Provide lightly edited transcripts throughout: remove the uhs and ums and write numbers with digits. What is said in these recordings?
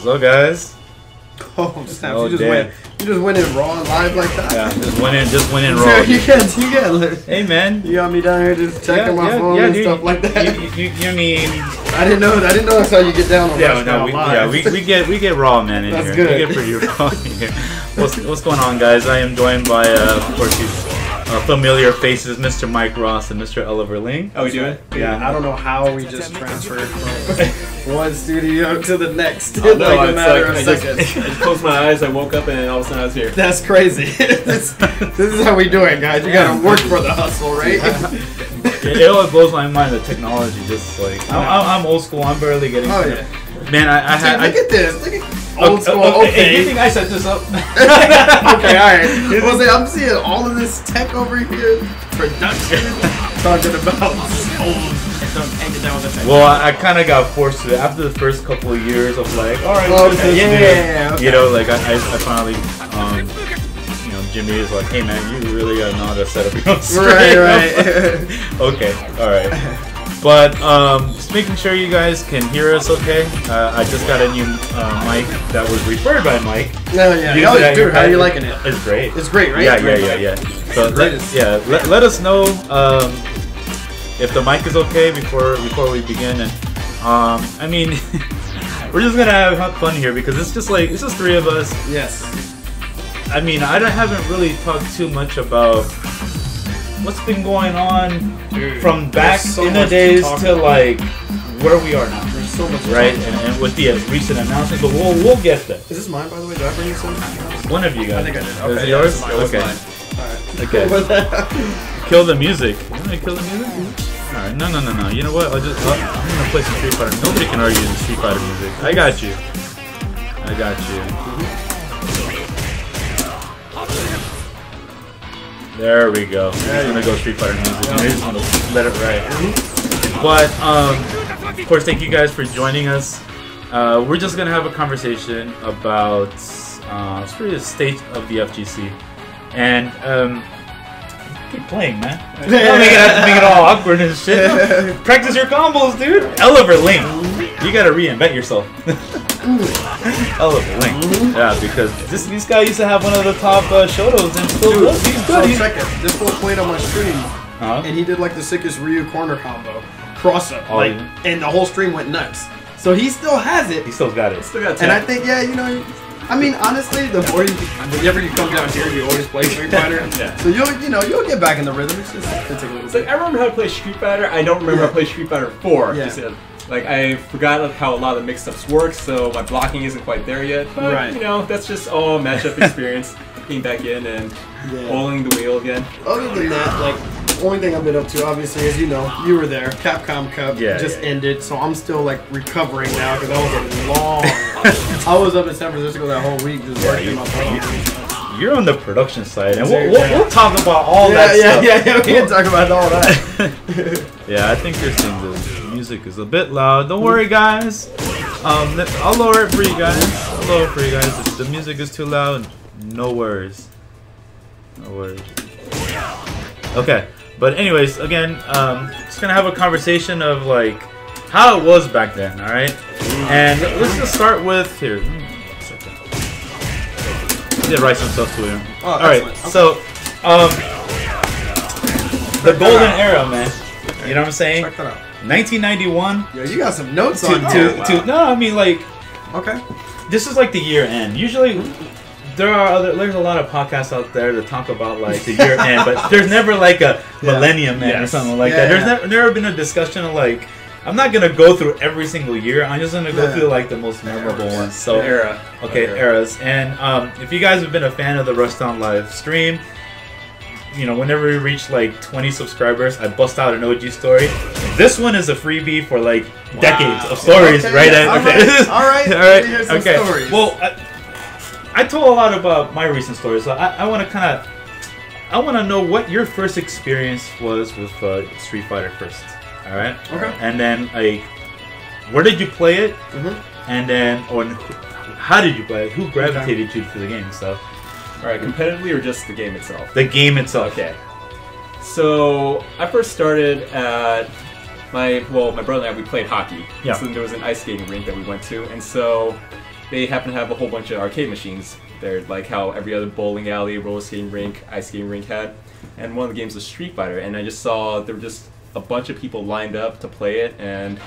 What's up, guys? Oh, snap. You just went in raw live like that? Yeah, just went in raw. You can't. Hey, man. You got me down here just checking my phone and stuff like that. You mean... I didn't know that's how you get down on we get raw, man, in that's here. Good. We get pretty raw in here. What's going on, guys? I am joined by, of course, these familiar faces, Mr. Mike Ross and Mr. Eliver Ling. Oh, we do it? Yeah. I don't know how we just transferred from one studio to the next in like a matter of seconds. I just closed my eyes, I woke up, and all of a sudden I was here. That's crazy. this is how we do it, guys. You gotta work for the hustle, right? It always blows my mind, the technology. Just like I'm old school. I'm barely getting. Oh yeah. Man, look at this. Look at old school. Okay, you think I set this up? Okay, alright. I'm seeing all of this tech over here, production, talking about old. Well, I kind of got forced to it after the first couple of years of like, alright, okay. You know, like I finally, you know, Jimmy is like, hey man, you really gotta know how to set up your own screen. Right. Okay, alright. But just making sure you guys can hear us okay. I just got a new mic that was referred by Mike. Oh yeah, dude, how are you liking it? It's great. It's great, right? Yeah. So let us know if the mic is okay before we begin. And I mean, we're just gonna have fun here because it's just three of us. Yes. I mean, I haven't really talked too much about what's been going on from back in the days to like where we are now. There's so much, right? And with the recent announcement, but we'll get there. Is this mine, by the way? Did I bring you some? One of you guys. I think I did. Okay. Is it yours? Okay. Okay. Kill the music. You want to kill the music? Alright, no. You know what? I'm gonna play some Street Fighter. Nobody can argue the Street Fighter music. I got you. There we go. I'm just gonna go Street Fighter music. I'm just gonna let it ride. But of course, thank you guys for joining us. We're just gonna have a conversation about the state of the FGC, and keep playing, man. Don't make it all awkward and shit. Practice your combos, dude. Eliver Ling, you gotta reinvent yourself. Eliver Ling, yeah, because this guy used to have one of the top shotos and still he's good. Check it. This fool played on my stream, and he did like the sickest Ryu corner combo, cross up, and the whole stream went nuts. So he still has it. He still got it. And I think, yeah, you know. I mean, honestly, whenever you come down here, you always play Street Fighter. Yeah. So you'll get back in the rhythm. It's like I remember how to play Street Fighter. I don't remember how to play Street Fighter 4. Yeah. Like I forgot how a lot of the mix-ups work, so my blocking isn't quite there yet. But you know, that's just all matchup experience. Getting back in and oiling the wheel again. Other than that, like the only thing I've been up to, obviously, as you know, you were there. Capcom Cup just ended, so I'm still like recovering now because that was a long. I was up in San Francisco that whole week just working my phone. You're on the production side, and we'll talk about all that stuff. Yeah, we can talk about all that. Yeah, I think you're saying the music is a bit loud. Don't worry, guys. I'll lower it for you guys. If the music is too loud, no worries. Okay, but anyways, again, just gonna have a conversation of like how it was back then, all right? And let's just start with here. Did write some stuff to him. Oh, all right, okay. So the golden era, man. You know what I'm saying? Check that out. 1991. Yo, you got some notes on you. No, I mean like. Okay. This is like the year end. Usually, there's a lot of podcasts out there that talk about like the year end, but there's never like a millennium end or something like that. There's never been a discussion of like. I'm not gonna go through every single year. I'm just gonna go through like the most memorable ones. So eras. And if you guys have been a fan of the Rushdown Live stream, you know, whenever we reach like 20 subscribers, I bust out an OG story. This one is a freebie for like decades of stories, right? All right. Here's some stories. Well, I told a lot about my recent stories, so I want to know what your first experience was with Street Fighter first. All right. Okay. And then like, where did you play it? And then, how did you play it? Who gravitated you to the game and stuff? Alright, competitively or just the game itself? The game itself. Okay. So, I first started at my brother and I, we played hockey. Yeah. So there was an ice skating rink that we went to, and so they happen to have a whole bunch of arcade machines there, like how every other bowling alley, roller skating rink, ice skating rink had. And one of the games was Street Fighter, and I just saw there were just a bunch of people lined up to play it, and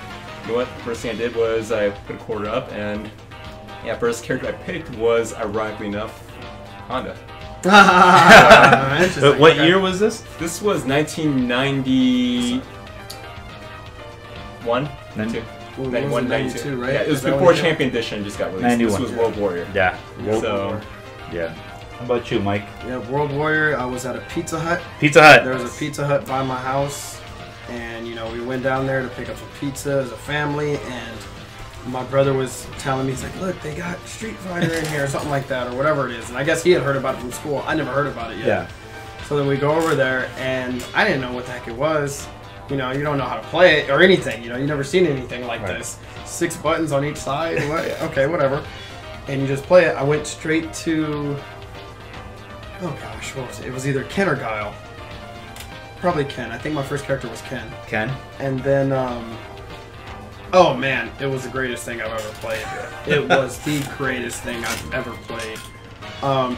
you know what? The first thing I did was I put a quarter up, and yeah, first character I picked was, ironically enough, Honda. What year was this? This was 1991, 92. 91, 92, right? Yeah, it was before Champion Edition just got released. 91. This was World Warrior. Yeah. World Warrior. Yeah. How about you, Mike? Yeah, World Warrior. I was at a Pizza Hut. Pizza Hut. There was a Pizza Hut by my house, and you know we went down there to pick up some pizza as a family, and my brother was telling me, he's like, look, they got Street Fighter in here or something like that or whatever it is, and I guess he had heard about it from school. I never heard about it yet. Yeah. So then we go over there, and I didn't know what the heck it was. You know, you don't know how to play it or anything. You know, you've never seen anything like this. 6 buttons on each side. Okay, whatever. And you just play it. I went straight to... Oh gosh, what was it? It was either Ken or Guile. Probably Ken. I think my first character was Ken. Ken? And then, oh man, it was the greatest thing I've ever played. It was the greatest thing I've ever played.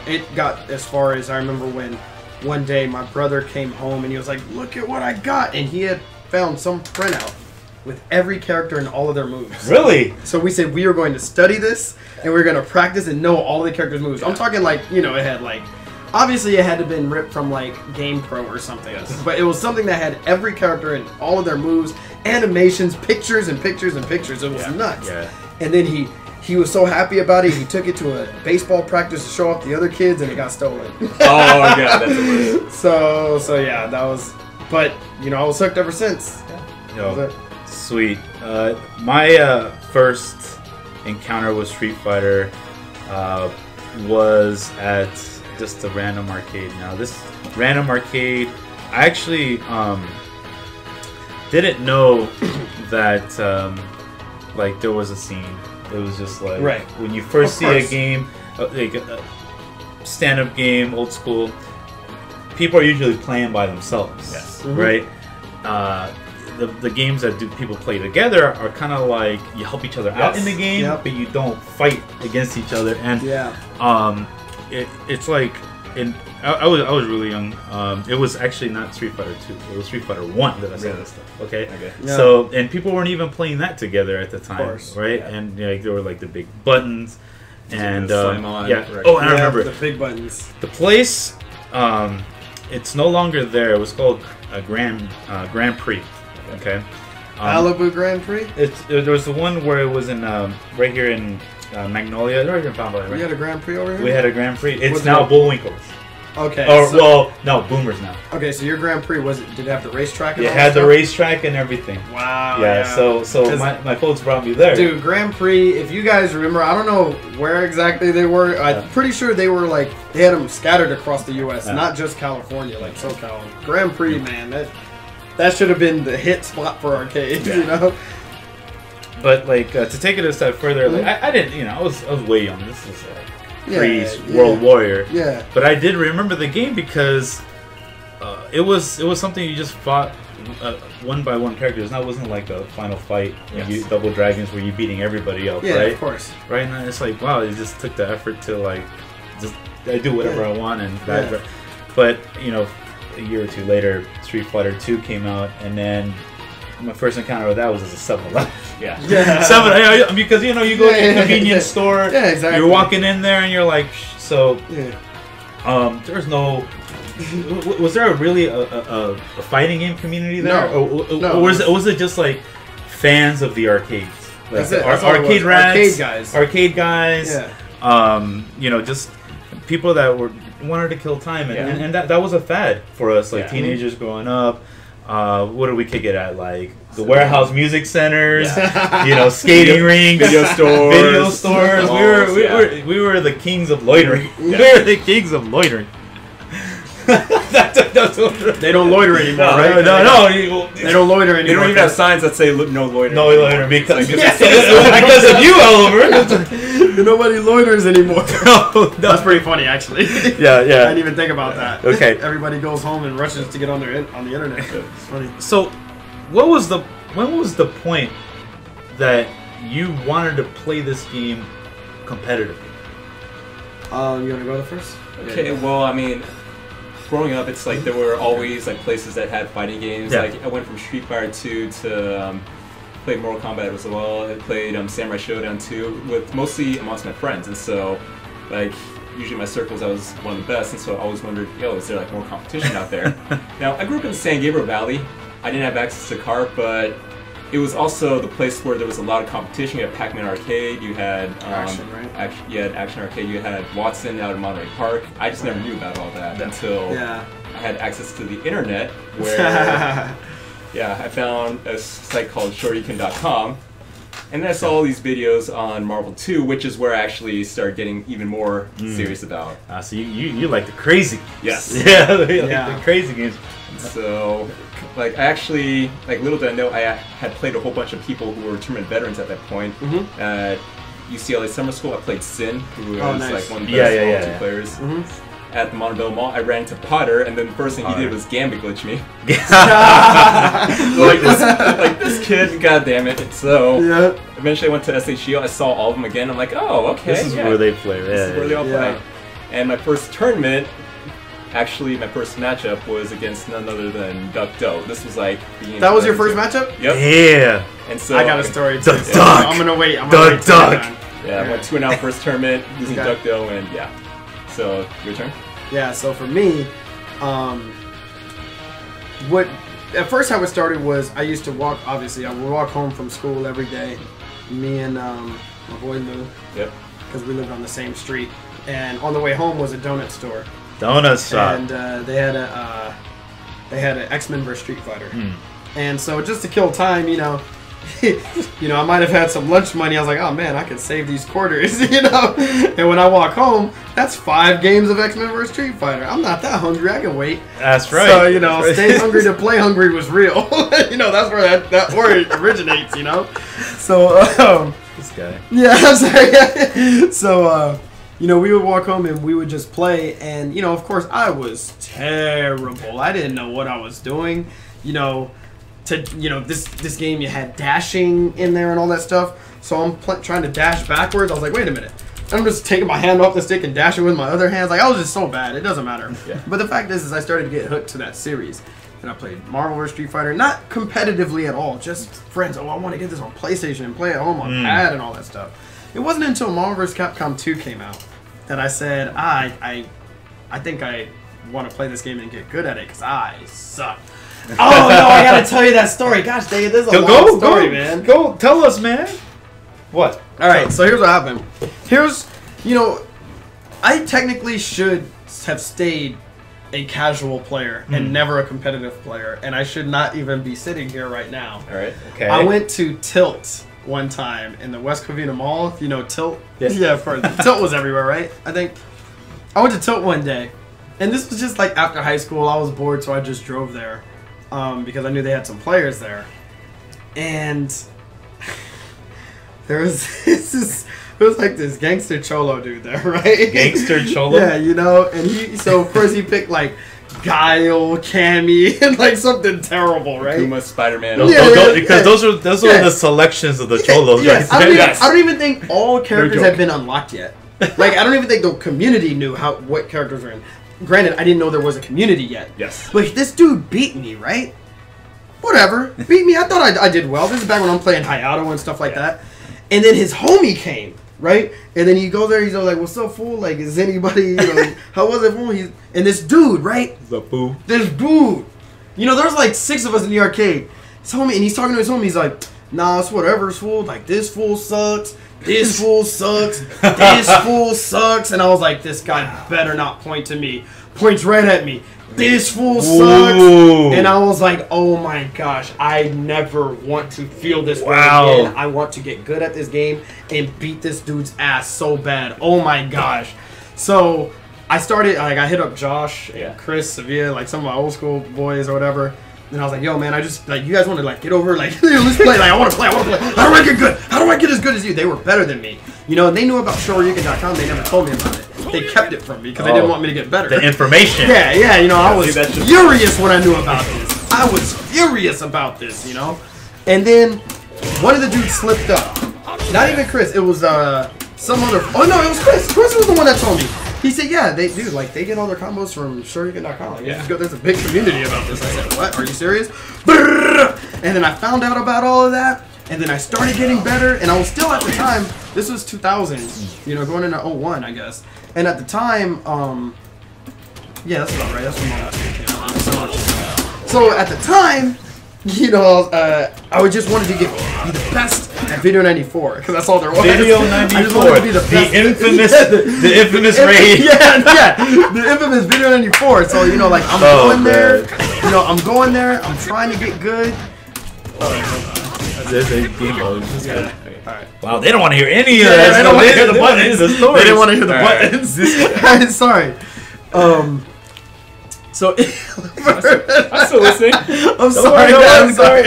It got as far as I remember when one day my brother came home and he was like, look at what I got. And he had found some printout with every character and all of their moves. Really? So we said we were going to study this and we were going to practice and know all the characters' moves. I'm talking like, you know, it had like, obviously it had to have been ripped from like GamePro or something. Yes. But it was something that had every character and all of their moves, animations, pictures and pictures and pictures. It was nuts. Yeah. And then he was so happy about it, he took it to a baseball practice to show off the other kids, and it got stolen. Oh, God, that's amazing. So yeah, that was... But, you know, I was hooked ever since. Yo, sweet. My first encounter with Street Fighter was at just a random arcade. Now, this random arcade, I actually didn't know that, like, there was a scene. It was just like when you first see a game, like a stand-up game, old school, people are usually playing by themselves, right? The games that people play together are kind of like you help each other out in the game, but you don't fight against each other. And it's like I was really young. It was actually not Street Fighter 2. It was Street Fighter 1 that I saw this stuff. Okay. Yeah. So and people weren't even playing that together at the time, right? Yeah. And like there were like the big buttons, and Oh, and I remember the big buttons. The place, it's no longer there. It was called a Grand Prix. Okay. Malibu Grand Prix. There was the one where it was in right here in Magnolia, right here in Palm Valley, right? We had a Grand Prix over here? We had a Grand Prix. It's now Bullwinkle's. Okay. Or, well, no, Boomer's now. Okay, so your Grand Prix, did it have the racetrack? It had the racetrack and everything. Wow. Yeah, so my folks brought me there. Dude, Grand Prix, if you guys remember, I don't know where exactly they were. I'm pretty sure they were like, they had them scattered across the U.S., not just California, like SoCal. Grand Prix, man, that should have been the hit spot for arcades, you know? But like to take it a step further, like I didn't, you know, I was way young. This is pre-World Warrior. Yeah. But I did remember the game because it was something you just fought one by one characters. It wasn't like a final fight, Double Dragons, where you're beating everybody else, right? Of course. Right, and it's like, wow, it just took the effort to like just I do whatever I want and but you know, a year or two later, Street Fighter 2 came out, and then my first encounter with that was as a 7-Eleven. Because you know you go to a convenience store, exactly. You're walking in there and you're like, there's no. Was there really a fighting game community there? No. Or was it just like fans of the arcades? Like That's it. Arcade rats, arcade guys. Yeah. You know, just people that wanted to kill time, and that was a fad for us, like teenagers growing up. What did we kick it at? Like the warehouse music centers, you know, skating rinks, video stores. We were the kings of loitering. We were the kings of loitering. They don't loiter anymore, right? No. They don't loiter anymore. They don't even have signs that say no loitering. No loitering because of you, Eliver. Nobody loiters anymore. No. That's pretty funny, actually. Yeah. I didn't even think about that. Okay. Everybody goes home and rushes to get on the internet. It's funny. So, when was the point that you wanted to play this game competitively? You want to go first? Okay, well, I mean, growing up, it's like there were always like places that had fighting games. Yeah. Like I went from Street Fighter 2 to played Mortal Kombat as well. I played Samurai Showdown 2 with mostly amongst my friends, and so like usually my circles I was one of the best, and so I always wondered, yo, is there like more competition out there? Now I grew up in the San Gabriel Valley. I didn't have access to kart, but it was also the place where there was a lot of competition. You had Pac-Man Arcade, you had Action, right? You had Action Arcade, you had Watson out in Monterey Park. I just never knew about all that until I had access to the internet, where I found a site called Shoryuken.com, and then I saw all these videos on Marvel 2, which is where I actually started getting even more serious about. So you like the crazy games. Yes. Yeah, the crazy games. So, like, I actually, like, little did I know, I had played a whole bunch of people who were tournament veterans at that point. At UCLA Summer School, I played Sin, who was like one of the best Marvel 2 players. At the Montebello Mall, I ran into Potter, and then the first thing he did was Gambit glitch me. like this kid, goddamn it. So eventually I went to SHU, I saw all of them again. I'm like, oh, okay. This is where they play. This is where they all play. And my first tournament, actually, my first matchup was against none other than Duck Doe. This was like that was your first matchup? Yep. Yeah. And so I got a story too. The Duck. I'm gonna wait. The Duck. Yeah, I went 2-0 first tournament, losing Duck Doe, and So, your turn? Yeah, so for me, at first how it started was I used to walk, obviously, I would walk home from school every day, me and my boy Lou, because we lived on the same street, and on the way home was a donut store. Donut shop. And they had an X-Men vs. Street Fighter. And so just to kill time, you know, I might have had some lunch money. I was like, oh man, I could save these quarters, you know. And when I walk home, that's 5 games of X-Men vs. Street Fighter. I'm not that hungry. I can wait. That's right. So, you know, stay hungry to play hungry was real. You know, that's where that word originates, you know. So, this guy. Yeah, I'm sorry. So, you know, we would walk home and we would just play. And, you know, of course, I was terrible. I didn't know what I was doing, you know. This game, you had dashing in there and all that stuff. So I'm trying to dash backwards. I was like, wait a minute. I'm just taking my hand off the stick and dashing with my other hands. Like, I was just so bad. It doesn't matter. But the fact is I started to get hooked to that series. And I played Marvel vs. Street Fighter, not competitively at all, just friends. Oh, I want to get this on PlayStation and play it home on pad and all that stuff. It wasn't until Marvel vs. Capcom 2 came out that I said, I think I want to play this game and get good at it because I suck. Oh no! I gotta tell you that story. Gosh dang it, this is a long story, man. Go tell us, man. What? All right, so here's what happened. I technically should have stayed a casual player and never a competitive player, and I should not even be sitting here right now. All right. Okay. I went to Tilt one time in the West Covina Mall. If you know Tilt. Yes. Yeah, of course. Tilt was everywhere, right? I think. I went to Tilt one day, and this was just like after high school. I was bored, so I just drove there. Because I knew they had some players there, and there was like this gangster cholo dude there, right? Gangster cholo. Yeah, you know, and so of course he picked like Guile, Cammy, and like something terrible, right? Akuma, Spider-Man. Because those were the selections of the cholos. Yes. I don't even think all characters have been unlocked yet. Like I don't even think the community knew what characters were in. Granted, I didn't know there was a community yet. Yes. But this dude beat me, right? Whatever. Beat me. I thought I did well. This is back when I'm playing Hayato and stuff like that. And then his homie came, right? And then you go there, he's all like, what's up, fool? Like, is anybody, you know, how was it, fool? And this dude, right? The fool. This dude. You know, there's like 6 of us in the arcade. His homie, and he's talking to his homie, he's like, nah, it's whatever, fool. Like, this fool sucks. This fool sucks. This fool sucks. And I was like, this guy better not point to me. Points right at me. This fool sucks. Ooh. And I was like, oh my gosh, I never want to feel this way again. I want to get good at this game and beat this dude's ass so bad. Oh my gosh. So I started, like, I hit up Josh and Chris, Sevilla, like some of my old school boys or whatever. And I was like, yo, man, I just, like, you guys want to, like, get over, like, let's play. Like, I want to play. How do I get good? How do I get as good as you? They were better than me. You know, and they knew about Shoryuken.com. They never told me about it. They kept it from me because they didn't want me to get better. The information. Yeah, you know, I was furious when I knew about this. I was furious about this, you know? And then one of the dudes slipped up. Not even Chris. It was some other. Oh no, it was Chris. Chris was the one that told me. He said, yeah, they get all their combos from Shuriken.com. Like, just go, there's a big community about this. I said, what? Are you serious? And then I found out about all of that, and then I started getting better, and I was still at the time, this was 2000, you know, going into 01, I guess. And at the time, yeah, that's about right. That's when my last game came out. So at the time, you know, I would just wanted to be the best at Video 94 because that's all there was. Video 94. I just wanted to be the best. The infamous raid. Yeah, the infamous Video 94. So you know, like I'm going there. You know, I'm going there. I'm trying to get good. There's a game mode. Yeah. All right. Wow, they don't want to hear any of that. They don't want to hear the buttons. They didn't want to hear the buttons. Sorry. So I'm still listening. I'm sorry. I'm sorry.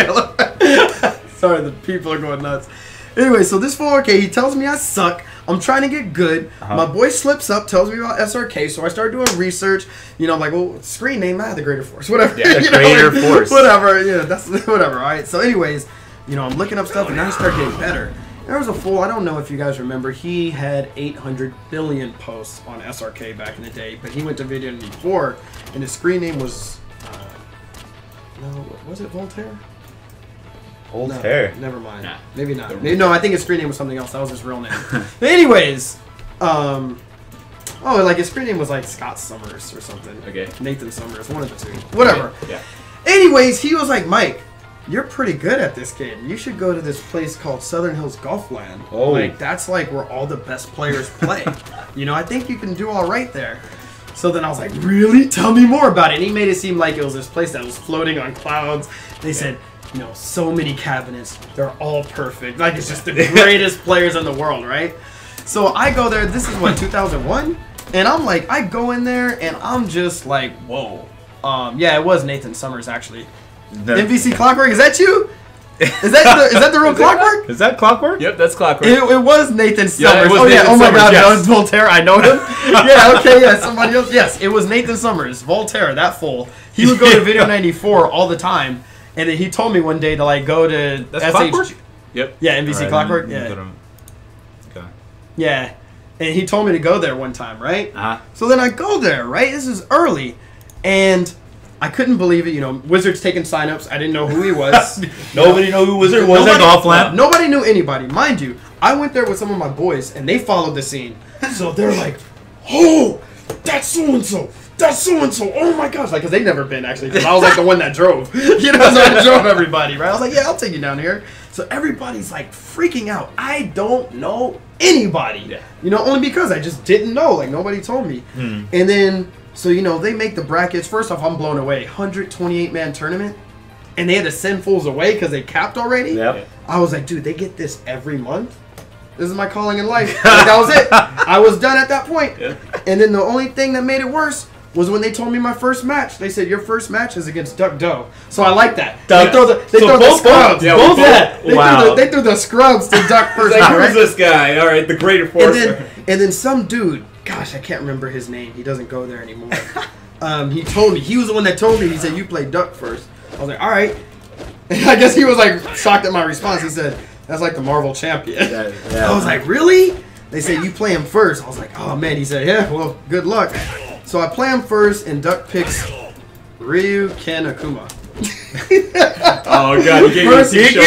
Sorry, the people are going nuts. Anyway, so this fool, okay, he tells me I suck. I'm trying to get good. My boy slips up, tells me about SRK, so I start doing research. You know, I'm like, well, screen name, the Greater Force, whatever. Yeah, the you Greater know, Force. Whatever. Yeah, that's whatever. All right. So, anyways, you know, I'm looking up stuff, and I start getting better. There was a fool, I don't know if you guys remember, he had 800 billion posts on SRK back in the day, but he went to Video 94, and his screen name was, no, was it Voltaire? Voltaire? No, never mind. Nah. Maybe not. Maybe, no, I think his screen name was something else. That was his real name. But anyways, oh, like his screen name was like Scott Summers or something. Okay. Nathan Summers, one of the two. Whatever. Okay. Yeah. Anyways, he was like, Mike, you're pretty good at this game. You should go to this place called Southern Hills Golfland. Oh. Like, that's like where all the best players play. You know, I think you can do all right there. So then I was like, really? Tell me more about it. And he made it seem like it was this place that was floating on clouds. They said, you know, so many cabinets. They're all perfect. Like, it's just the greatest players in the world, right? So I go there. This is what, 2001? And I'm like, I go in there, and I'm just like, whoa. Yeah, it was Nathan Summers, actually. MVC Clockwork, is that you? Is that the real Clockwork? Is that Clockwork? Yep, that's Clockwork. It was Nathan Summers. It was Nathan Nathan oh my Summers, god, yes. that was Voltaire. I know him. Yeah, okay, yeah, somebody else. Yes, it was Nathan Summers. Voltaire, that fool. He would go to Video 94 all the time, and then he told me one day to like go to That's Clockwork? Yep. Yeah, MVC Clockwork. Yeah. Okay. Yeah. And he told me to go there one time, right? Uh-huh. So then I go there, right? This is early. And I couldn't believe it. You know, Wizard's taking signups. I didn't know who he was. Nobody knew who Wizard was at Golfland. Nobody knew anybody. Mind you, I went there with some of my boys, and they followed the scene. So they're like, oh, that's so-and-so. That's so-and-so. Oh, my gosh. Like, because they'd never been, actually. Because I was, like, the one that drove. You know, so I drove everybody, right? I was like, yeah, I'll take you down here. So everybody's, like, freaking out. I don't know anybody. Yeah. You know, only because I just didn't know. Like, nobody told me. And then, so, you know, they make the brackets. First off, I'm blown away. 128-man tournament. And they had to send fools away because they capped already. Yep. I was like, dude, they get this every month? This is my calling in life. Like, that was it. I was done at that point. Yeah. And then the only thing that made it worse was when they told me my first match. They said, your first match is against Duck Doe. So I like that. They throw the scrubs. Yeah, Both both. that. Wow. They threw the scrubs to Duck first Like, time, who's right? this guy? All right, the Greater Force. And then some dude, gosh, I can't remember his name. He doesn't go there anymore. He told me. He was the one that told me. He said, you played Duck first. I was like, all right. And I guess he was like shocked at my response. He said, that's like the Marvel champion. Yeah. I was like, really? They said, you play him first. I was like, oh, man. He said, yeah, well, good luck. So I play him first, and Duck picks Ryu Ken Akuma. Oh, God. He gave me Team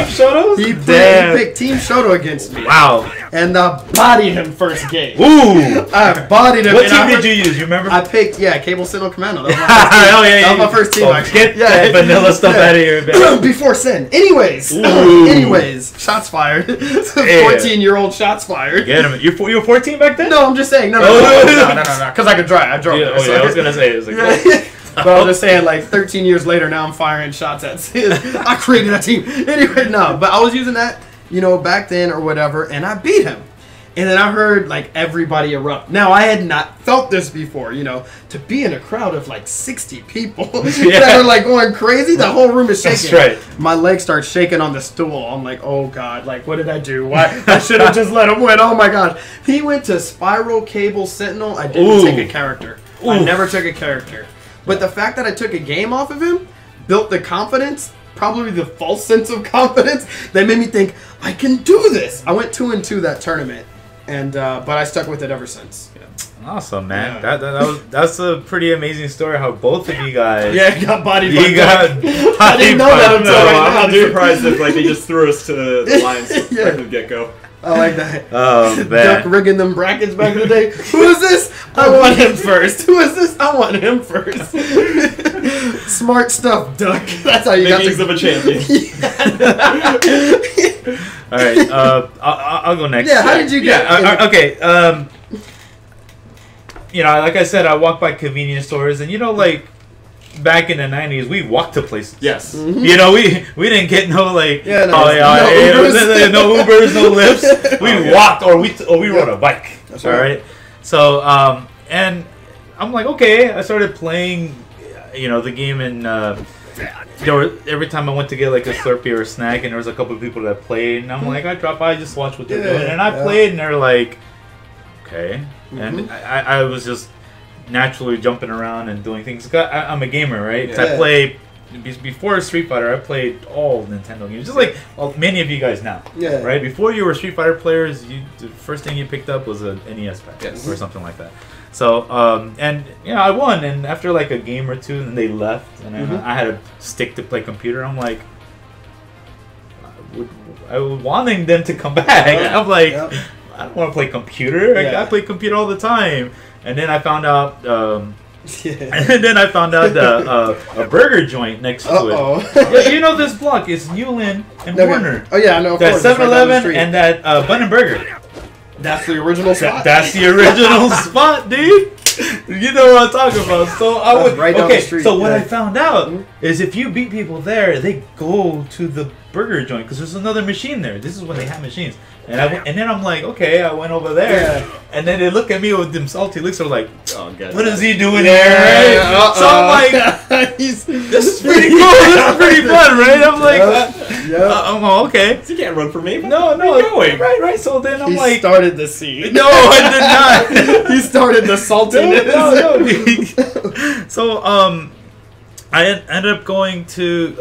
Shoto. He picked Team Shoto against me. Wow. And I bodied him first game. Ooh. I bodied him. What team did you use? You remember? I picked, Cable Sentinel Commando. That was my first team. Oh, yeah. That was my first team, actually. Get that vanilla stuff out of here, man. Before Sin. Anyways. Shots fired. 14-year-old shots fired. Get him. You were 14 back then? No, I'm just saying. No. Because I could drive. I drove there. I was going to say. It was like, But I was just saying, like, 13 years later, now I'm firing shots at Sid. I created that team. Anyway, no. But I was using that, you know, back then or whatever, and I beat him. And then I heard, like, everybody erupt. Now, I had not felt this before, you know, to be in a crowd of, like, 60 people that are, like, going crazy. The whole room is shaking. That's right. My legs start shaking on the stool. I'm like, oh, God, like, what did I do? Why? I should have just let him win. Oh, my God. He went to Spiral Cable Sentinel. I didn't take a character. I never took a character. But the fact that I took a game off of him built the confidence, probably the false sense of confidence, that made me think, I can do this. I went 2-2 that tournament. And but I stuck with it ever since. Yeah. Awesome, man. Yeah. That's a pretty amazing story. How both of you guys. Got bodied. You got. I didn't know that until right now, I'm dude. surprised if like they just threw us to the lions right from the get go. I like that. Oh man. Duck rigging them brackets back in the day. Who is this? I want him first. Who is this? I want him first. Smart stuff, Duck. That's how you got Makings of a champion. All right. I'll go next. Yeah. How did you get? Okay. You know, like I said, I walk by convenience stores, and you know, like back in the '90s, we walked to places. Yes. Mm-hmm. You know, we didn't get no like Yeah, no, no Ubers, no Lyfts. We walked or we rode a bike. That's all right. So and I'm like, okay. I started playing, you know, the game, and there were, every time I went to get like a Slurpee or a snack, and there was a couple of people that played, and I'm like, I drop by, just watch what they're doing, and I played, and they're like, okay, and I was just naturally jumping around and doing things. I'm a gamer, right? Yeah. I play before Street Fighter. I played all Nintendo games, just like many of you guys now. Yeah. Right. Before you were Street Fighter players, the first thing you picked up was an NES pack or something like that. So and you know, I won, and after like a game or two, and they left, and I had to stick to play computer. I'm like, I was wanting them to come back. I'm like, I don't want to play computer. I play computer all the time. And then I found out, and then I found out a burger joint next to it. Yeah, you know this block is Newland and Warner. Oh yeah, I know. That 7-Eleven and that Bun and Burger. That's the original spot. That's the original spot, dude. You know what I'm talking about. So I would right down the street. So what I found out is if you beat people there, they go to the burger joint because there's another machine there. This is when they have machines. And then I'm like, okay, I went over there, and then they look at me with them salty looks. They're like, oh, God, what is he doing here? Right? So I'm like, this is pretty cool. This is pretty fun, right? I'm like, I'm okay. So you can't run from me. No, right. So then I'm like, he started the scene. No, I did not. He started the saltiness. No. So I ended up going to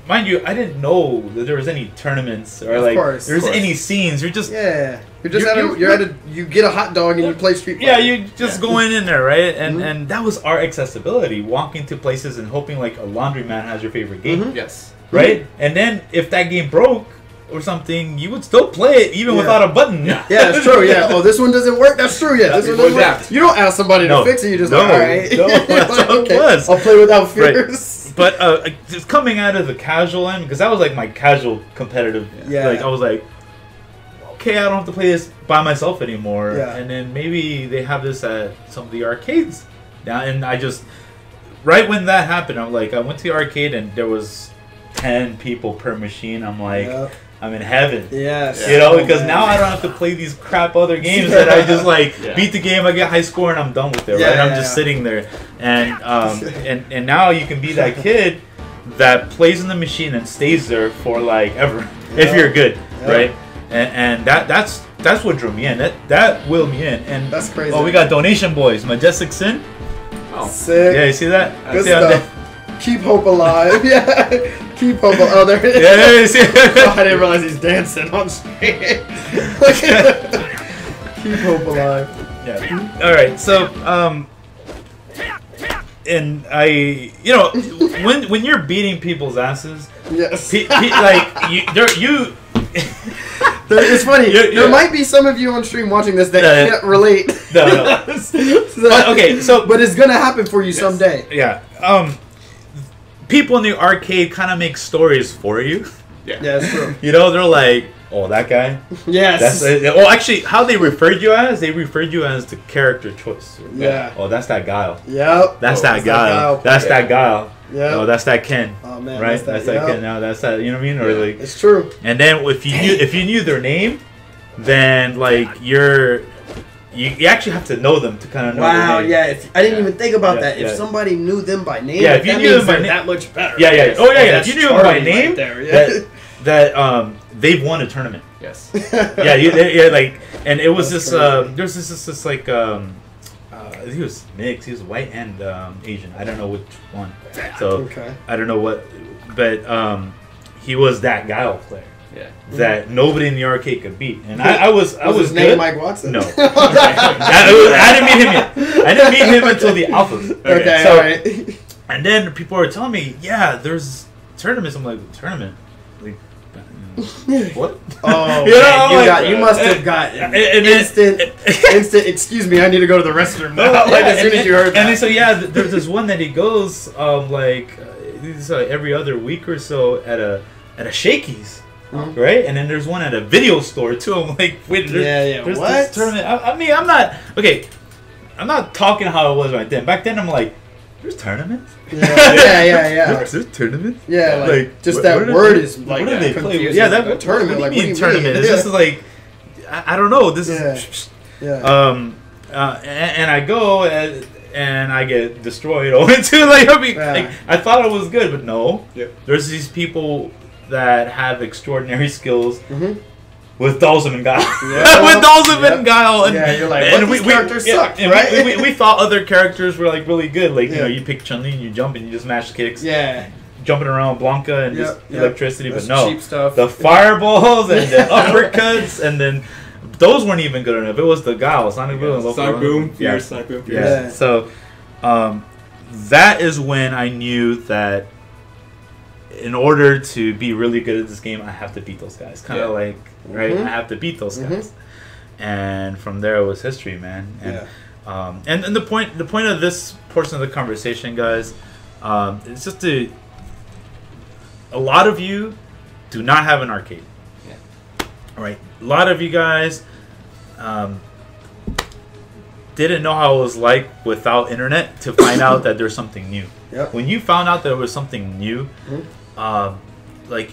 mind you, I didn't know that there was any tournaments or like there's any scenes. You're just you get a hot dog and you play Street Fighter. Yeah, you just going in there, right? And that was our accessibility, walking to places and hoping like a laundromat has your favorite game. Yes. Right? And then if that game broke or something, you would still play it even without a button. Yeah, that's true. Yeah. Oh, this one doesn't work. That's true. Yeah, this one doesn't work. You don't ask somebody to fix it. You just all right. No, that's how it was. I'll play without fears. Right. But just coming out of the casual end, because that was like my casual competitive. Yeah. Like I was like, okay, I don't have to play this by myself anymore. Yeah. And then maybe they have this at some of the arcades. Now, and I just right when that happened, I'm like, I went to the arcade and there was 10 people per machine. I'm like, I'm in heaven. Yes. You know, because now I don't have to play these crap other games that I just like beat the game, I get high score, and I'm done with it. Right? I'm just sitting there, and and now you can be that kid that plays in the machine and stays there for like ever if you're good, right? And that's what drew me in. That willed me in. And that's crazy. Oh, we got donation boys, Majestic Sin. Oh, sick. Yeah, you see that? Good stuff. Keep hope alive. Keep hope alive. Oh, there it is. Yeah, you see I didn't realize he's dancing on stage. Keep hope alive. Yeah. All right. So, and I, you know, when you're beating people's asses, like you. It's funny. There might be some of you on stream watching this that can't relate. No. But it's gonna happen for you someday. Yeah. People in the arcade kind of make stories for you. Yeah, that's true. You know, they're like, oh, that guy. Yes. Well, actually, how they referred you as? They referred you as the character choice. Yeah. Oh, that's that Guile. Yep. That's that Guile. That's that Guile. Yeah. Oh, that's that Ken. Oh man. Right. That's that Ken. Now that's that. You know what I mean? Or like. It's true. And then if you knew their name, then like you actually have to know them to kind of know. Wow. Yeah. I didn't even think about that. If somebody knew them by name, if you knew them by name, that much better. Yeah. Oh yeah. If you knew them by name, right there, that they've won a tournament. Yes. Yeah. Like, and it was this. There's this like. He was mixed. He was white and Asian. I don't know which one. So I don't know what, but he was that Guile player. that nobody in the arcade could beat, and I was his good. name Mike Watson? No, I didn't meet him yet. I didn't meet him until the alphas. Okay, so, all right. And then people were telling me, yeah, there's tournaments. I'm like, tournament? Like, what? Oh, you must have got instant. Excuse me, I need to go to the restroom. As soon as you heard that. And so there's this one that he goes every other week or so at a Shakey's. Right, and then there's one at a video store too. I'm like, wait, there's what? This tournament. I mean, I'm not talking how it was right then. Back then, I'm like, there's tournaments. Yeah. There's tournaments. Yeah, like just that word is like what do they play? Yeah, that tournament. What do you mean tournament? It's just like I don't know. This is and I go and I get destroyed. I thought it was good, but no. There's these people that have extraordinary skills with Dawson and Guile. With Dawson and Guile. And, you're like, these characters suck, right? We thought other characters were like really good. Like, you pick Chun-Li and you jump and you just mash kicks. Yeah. Jumping around Blanca and just electricity. That's but no. cheap stuff. The fireballs and the uppercuts and then those weren't even good enough. It was the Guile. Sonic Boom. Sonic Boom. Sonic Boom. Yeah. So that is when I knew that in order to be really good at this game, I have to beat those guys. Kind of like, right? I have to beat those guys. And from there, it was history, man. And and the point of this portion of the conversation, guys, it's just a lot of you do not have an arcade. All right, a lot of you guys didn't know how it was like without internet to find out that there's something new. When you found out there was something new, like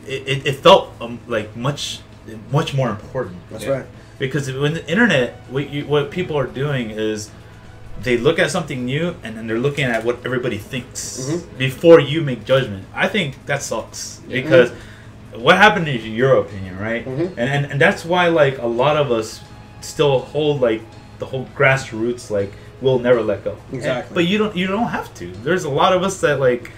it felt like much more important. That's right. Because when the internet, what people are doing is they look at something new and then they're looking at what everybody thinks before you make judgment. I think that sucks because what happened is your opinion, right? And that's why like a lot of us still hold like the whole grassroots like we'll never let go. Exactly. But you don't have to. There's a lot of us that like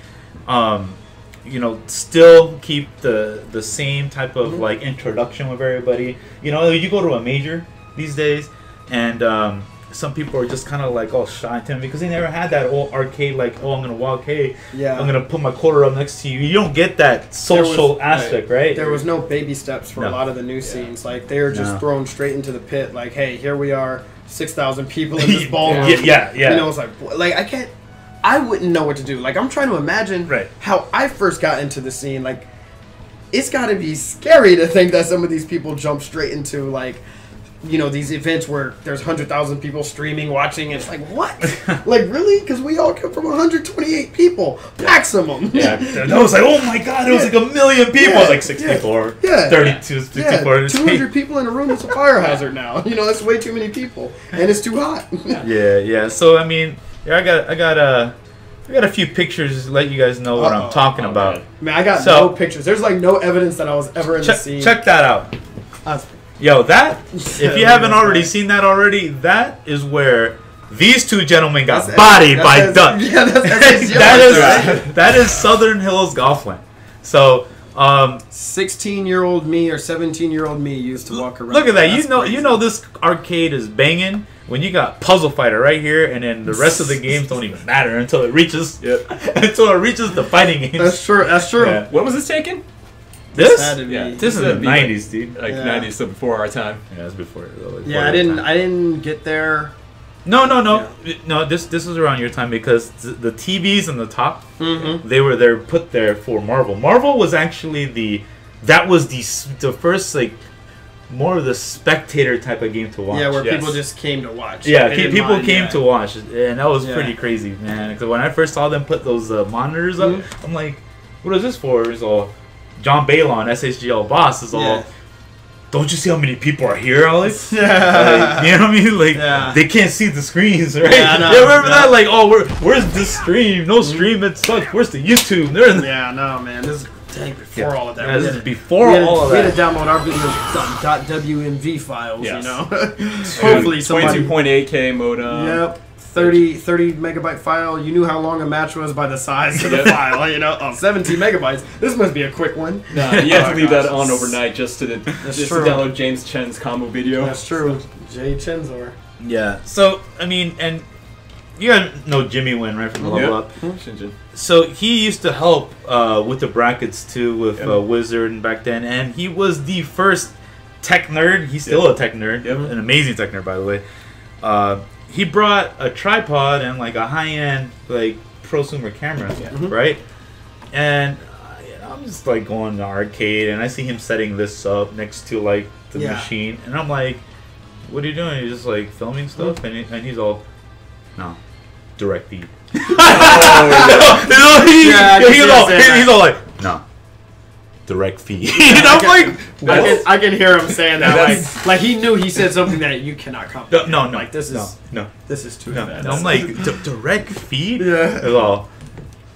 still keep the same type of like introduction with everybody. You go to a major these days and some people are just kind of like all shy and timid because they never had that old arcade like, oh, I'm gonna walk, hey, I'm gonna put my quarter up next to you. You don't get that social aspect, right? There was no baby steps for a lot of the new scenes. Like they were just thrown straight into the pit. Like, hey, here we are, 6,000 people in this ballroom. It's like I wouldn't know what to do. Like I'm trying to imagine how I first got into the scene. Like it's got to be scary to think that some of these people jump straight into like, these events where there's 100,000 people streaming, watching. It's like, what? Like, really? Because we all come from 128 people, maximum. And I was like, oh my god, it was like 1 million people. Like 6 people or 32, 64. 200 people in a room is a fire hazard now. That's way too many people, and it's too hot. So I mean, I got a few pictures to let you guys know what I'm talking about. Man, I got no pictures. There's like no evidence that I was ever in the scene. Check that out. Yo, if you haven't already seen that already, that is where these two gentlemen got bodied by Duck. Yeah, that is Southern Hills Golfland. So, 16-year-old me or 17-year-old me used to walk around. Look at that. You know this arcade is banging when you got Puzzle Fighter right here, and then the rest of the games don't even matter until it reaches the fighting games. That's true. Yeah. When was this taken? This is the 90s, dude. Like 90s, so before our time. Yeah, it's before. I didn't get there. No. No, this was around your time because the TVs on the top, they were put there for Marvel. Marvel was actually the first like more of the spectator type of game to watch. Yeah, where people just came to watch. Yeah, people came to watch, and that was pretty crazy, man. Because when I first saw them put those monitors up, I'm like, what is this for? It's all John Balon, SHGL boss, is all. Don't you see how many people are here, Alex? Yeah. Like, you know what I mean? Like, they can't see the screens, right? Yeah, no, remember that? Like, oh, where's this stream? No stream, it sucks. Where's the YouTube? Yeah, no, man. This is before all of that. This is before all of that. We had to download our videos .wmv files, Yes. Hopefully somebody... 22.8K modem. Yep. 30 megabyte file. You knew how long a match was by the size of the file. You know, 17 megabytes. This must be a quick one. Nah, you have to leave that on overnight just to download James Chen's combo video. That's true. Jay Chenzor. Yeah. So I mean, and you guys know Jimmy Wynn, right, from the Level Up. So he used to help with the brackets too with Wizard and back then, and he was the first tech nerd. He's still a tech nerd, an amazing tech nerd, by the way. He brought a tripod and like a high-end like prosumer camera, right? And I'm just like going to the arcade, and I see him setting this up next to like the machine, and I'm like, "What are you doing?" He's just like filming stuff, and he's all, "No, direct feed." He's all like, "No, direct feed." And I'm like, I can hear him saying that. Like he knew he said something that you cannot comprehend. No, like this is this is too bad. I'm like, direct feed? Yeah. Well,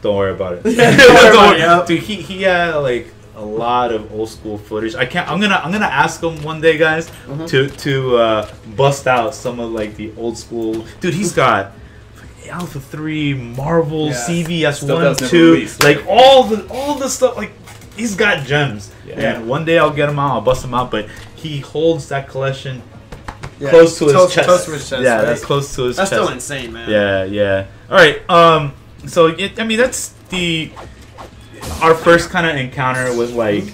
don't worry about it. Dude, he had like a lot of old school footage. I'm gonna ask him one day, guys, to bust out some of like the old school. Dude, he's got Alpha 3, Marvel, CVS 1, 2, like all the stuff. Like he's got gems. And one day I'll get him out. I'll bust him out. But he holds that collection close to his chest. Close to his chest. Yeah, that's close to his chest. That's still insane, man. Yeah. All right. So I mean, that's our first kind of encounter with like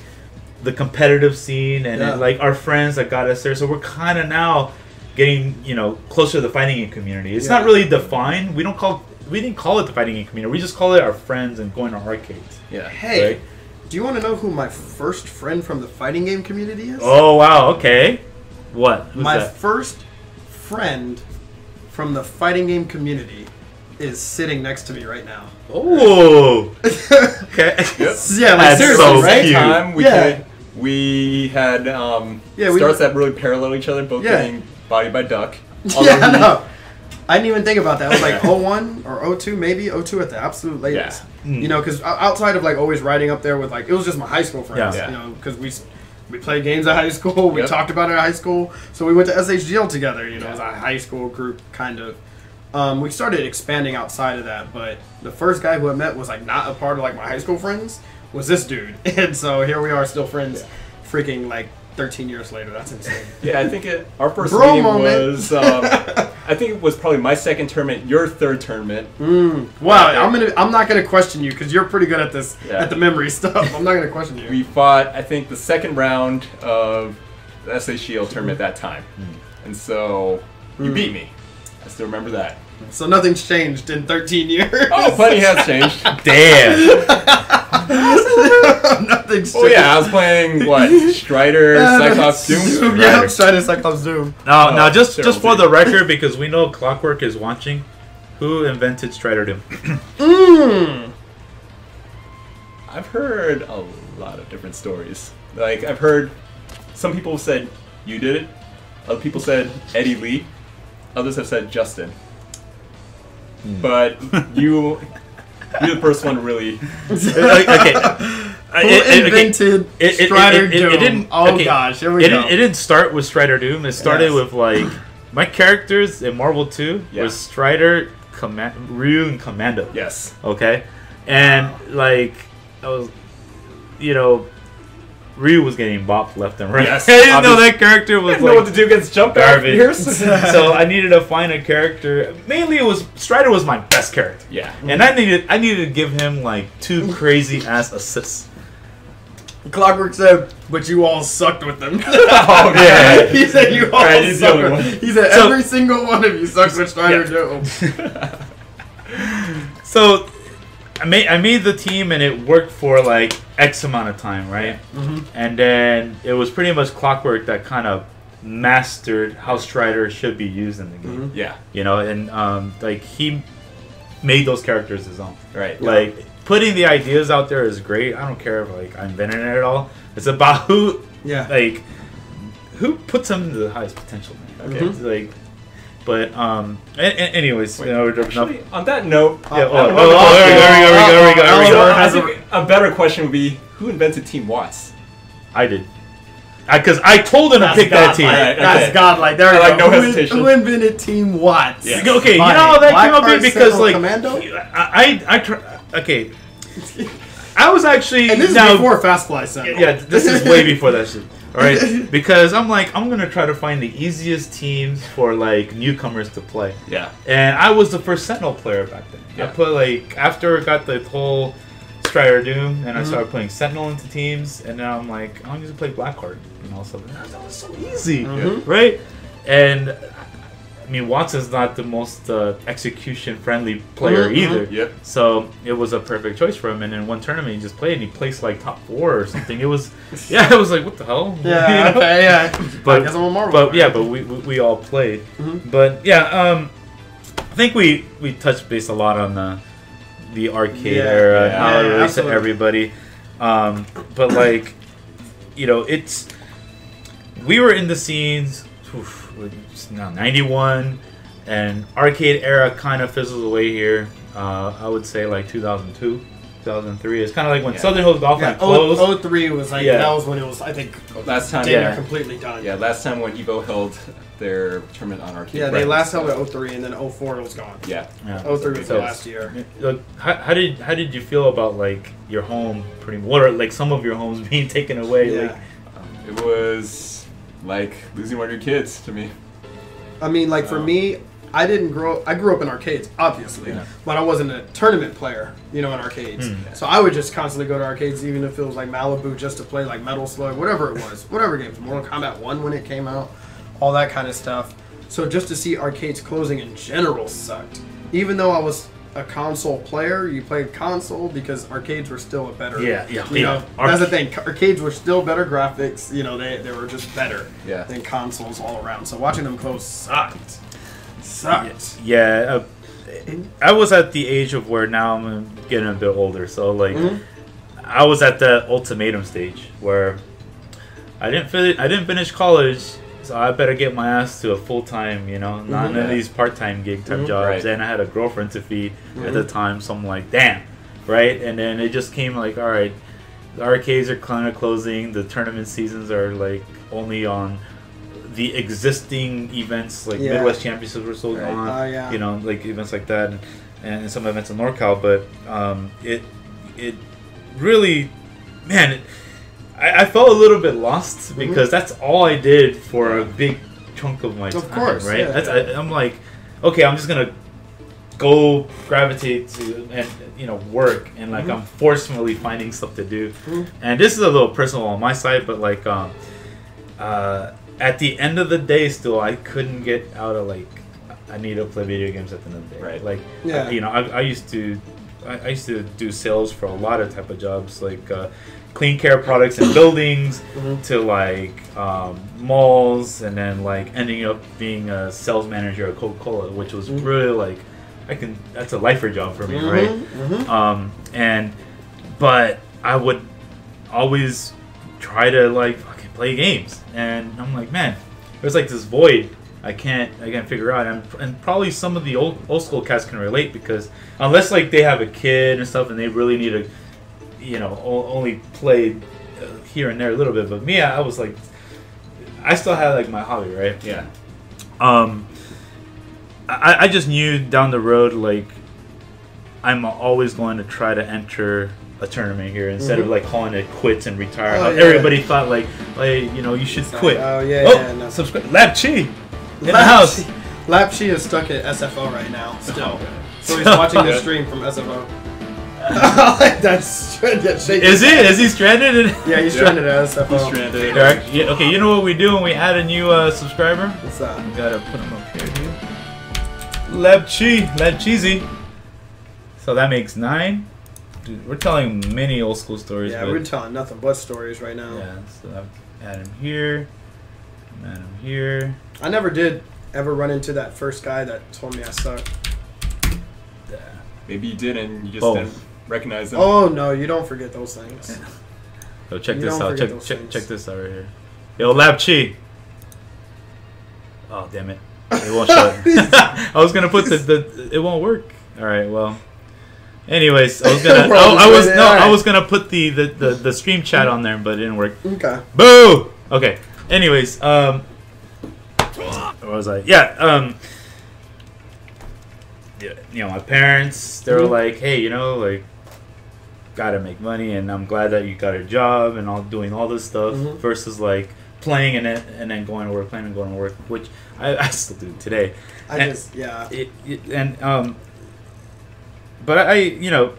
the competitive scene and like our friends that got us there. So we're kind of now getting closer to the fighting game community. It's not really defined. We didn't call it the fighting game community. We just call it our friends and going to arcades. Yeah. Hey. Right? Do you want to know who my first friend from the fighting game community is? Oh, wow. Okay. What? Who's my that? first friend from the fighting game community is sitting next to me right now. Oh. Okay. Yeah, like seriously, so right? Cute. Time we had starts that really parallel each other, both getting bodied by Duck. No. I didn't even think about that. It was like 01 or 02, maybe 02 at the absolute latest. Yeah. Because outside of like always riding up there with like, it was just my high school friends. Because we played games at high school. We talked about it at high school. So we went to SHGL together. As a high school group, kind of. We started expanding outside of that, but the first guy who I met was like not a part of like my high school friends. Was this dude, and so here we are, still friends. Freaking like 13 years later. That's insane. Yeah, I think our first meeting was. I think it was probably my second tournament, your third tournament. Wow, I'm not gonna question you because you're pretty good at this at the memory stuff. I'm not gonna question you. We fought, I think, the second round of the SHGL tournament at that time, and so you beat me. I still remember that. So nothing's changed in 13 years. Oh, plenty has changed. Damn. Nothing's changed. Oh yeah, I was playing what? Strider, Cyclops, Doom. Yeah, Strider, Cyclops, Doom. Now, just for the record, because we know Clockwork is watching, who invented Strider Doom? I've heard a lot of different stories. Like I've heard some people said you did it. Other people said Eddie Lee. Others have said Justin. But you're the first one to really. Okay. Who invented Strider Doom? It didn't. Oh gosh, here we go. It didn't start with Strider Doom. It started with like my characters in Marvel 2 was Strider, Ryu, and Commando. Yes. Okay, and like I was, Ryu was getting bopped left and right. Yes, I didn't know that character was I didn't know what to do against jump garbage. So I needed to find a character. Mainly, Strider was my best character. Yeah, and I needed to give him like 2 crazy ass assists. Clockwork said, "But you all sucked with them." Oh yeah, he said you all sucked with. He said every single one of you sucked with Strider Doom. So I made the team and it worked for like X amount of time, right? And then it was pretty much Clockwork that kind of mastered how Strider should be used in the game. Yeah, and like he made those characters his own. Right. Like putting the ideas out there is great. I don't care if like I invented it at all. It's about who puts them to the highest potential. Man. Okay. Like. But anyways, actually, on that note, there we go. I think a better question would be, who invented Team Watts? I did. Because I told him to pick that team. Right, okay. That's godlike. There we go. No hesitation. Who invented Team Watts? Yeah. Okay, you know how that came up because like okay. I was actually and this is before Fast Fly Sentinel. Yeah, this is way before that shit. All right, because I'm gonna try to find the easiest teams for like newcomers to play. Yeah. And I was the first Sentinel player back then. Yeah. I put like after I got the whole Strider Doom, and I started playing Sentinel into teams, and now I'm like, I'm just play Blackheart, and all stuff. That was so easy, right? And I mean, Watson's not the most execution-friendly player either. Yep. So it was a perfect choice for him. And in one tournament, he just played, and he placed like top 4 or something. It was, it was like, what the hell? Yeah, okay, yeah. But we all played. But yeah, I think we touched base a lot on the arcade era, how it relates to everybody. But like, you know, we were in the scenes. Now 91, and arcade era kind of fizzles away here. I would say like 2002, 2003. It's kind of like when Southern Hills Golf Line closed. 03 was like that was when it was, I think, last time completely done. Yeah, last time when Evo held their tournament on arcade. Yeah, they last held at 03, and then 04 it was gone. Yeah. 03 was the last year. Look, how did you feel about like your home? What are like some of your homes being taken away? Yeah. Like, it was like losing one of your kids to me. I mean, like for me, I grew up in arcades, obviously, but I wasn't a tournament player, you know, in arcades. So I would just constantly go to arcades, even if it was like Malibu, just to play like Metal Slug, whatever it was, whatever games, Mortal Kombat 1 when it came out, all that kind of stuff. So just to see arcades closing in general sucked. Even though I was a console player, you played console because arcades were still a better. You know, that's the thing. Arcades were still better graphics. You know, they were just better than consoles all around. So watching them close sucked. Yeah, I was at the age of where now I'm getting a bit older. So like, I was at the ultimatum stage where I didn't finish college. So I better get my ass to a full-time, you know, not none of these part-time gig type jobs. And I had a girlfriend to feed at the time, so I'm like, damn, right? And then it just came like, all right, the arcades are kind of closing. The tournament seasons are like only on the existing events, like Midwest Championships were still on, you know, like events like that, and some events in NorCal. But it really, man. I felt a little bit lost because that's all I did for a big chunk of my time. Of course, right? I'm like, okay, I'm just gonna go gravitate to and work, and like I'm forcefully finding stuff to do. And this is a little personal on my side, but like at the end of the day, still I couldn't get out of like I need to play video games at the end of the day. Right. Like I used to do sales for a lot of type of jobs like. Clean care products and buildings to like malls, and then like ending up being a sales manager at Coca-Cola, which was really like that's a lifer job for me, right? But I would always try to like fucking play games, and I'm like, man, there's like this void I can't figure out, and probably some of the old school cats can relate because unless like they have a kid and stuff and they really need to only played here and there a little bit, but me, I was like, I still had like my hobby, right? Yeah. I just knew down the road, like, I'm always going to try to enter a tournament here instead of like calling it quits and retire. Everybody thought like, you should quit. Subscribe. Lab Chi in the house. Lab Chi is stuck at SFO right now still, so he's watching the stream from SFO. That's Is he stranded? Yeah, he's stranded at SFO. He's stranded. Okay, you know what we do when we add a new subscriber? What's that? We gotta put him up here, dude. Lab Cheesy. So that makes 9. Dude, we're telling many old school stories. Yeah, we're telling nothing but stories right now. Yeah, so add him here. Add him here. I never did ever run into that first guy that told me I sucked. Maybe you did and you just didn't recognize them. Oh no, you don't forget those things. So check this out. Check this out right here. Yo, Lab Chi. Oh damn it! It won't show it. I was gonna put it won't work. All right, well. Anyways, I was gonna I was gonna put the stream chat on there, but it didn't work. Okay. Boo! Okay. Anyways, where was I? Yeah. You know, my parents, they were like, hey, you know, like, gotta make money, and I'm glad that you got a job and all doing all this stuff versus like playing in it and then going to work, playing and going to work, which I still do today. But I you know,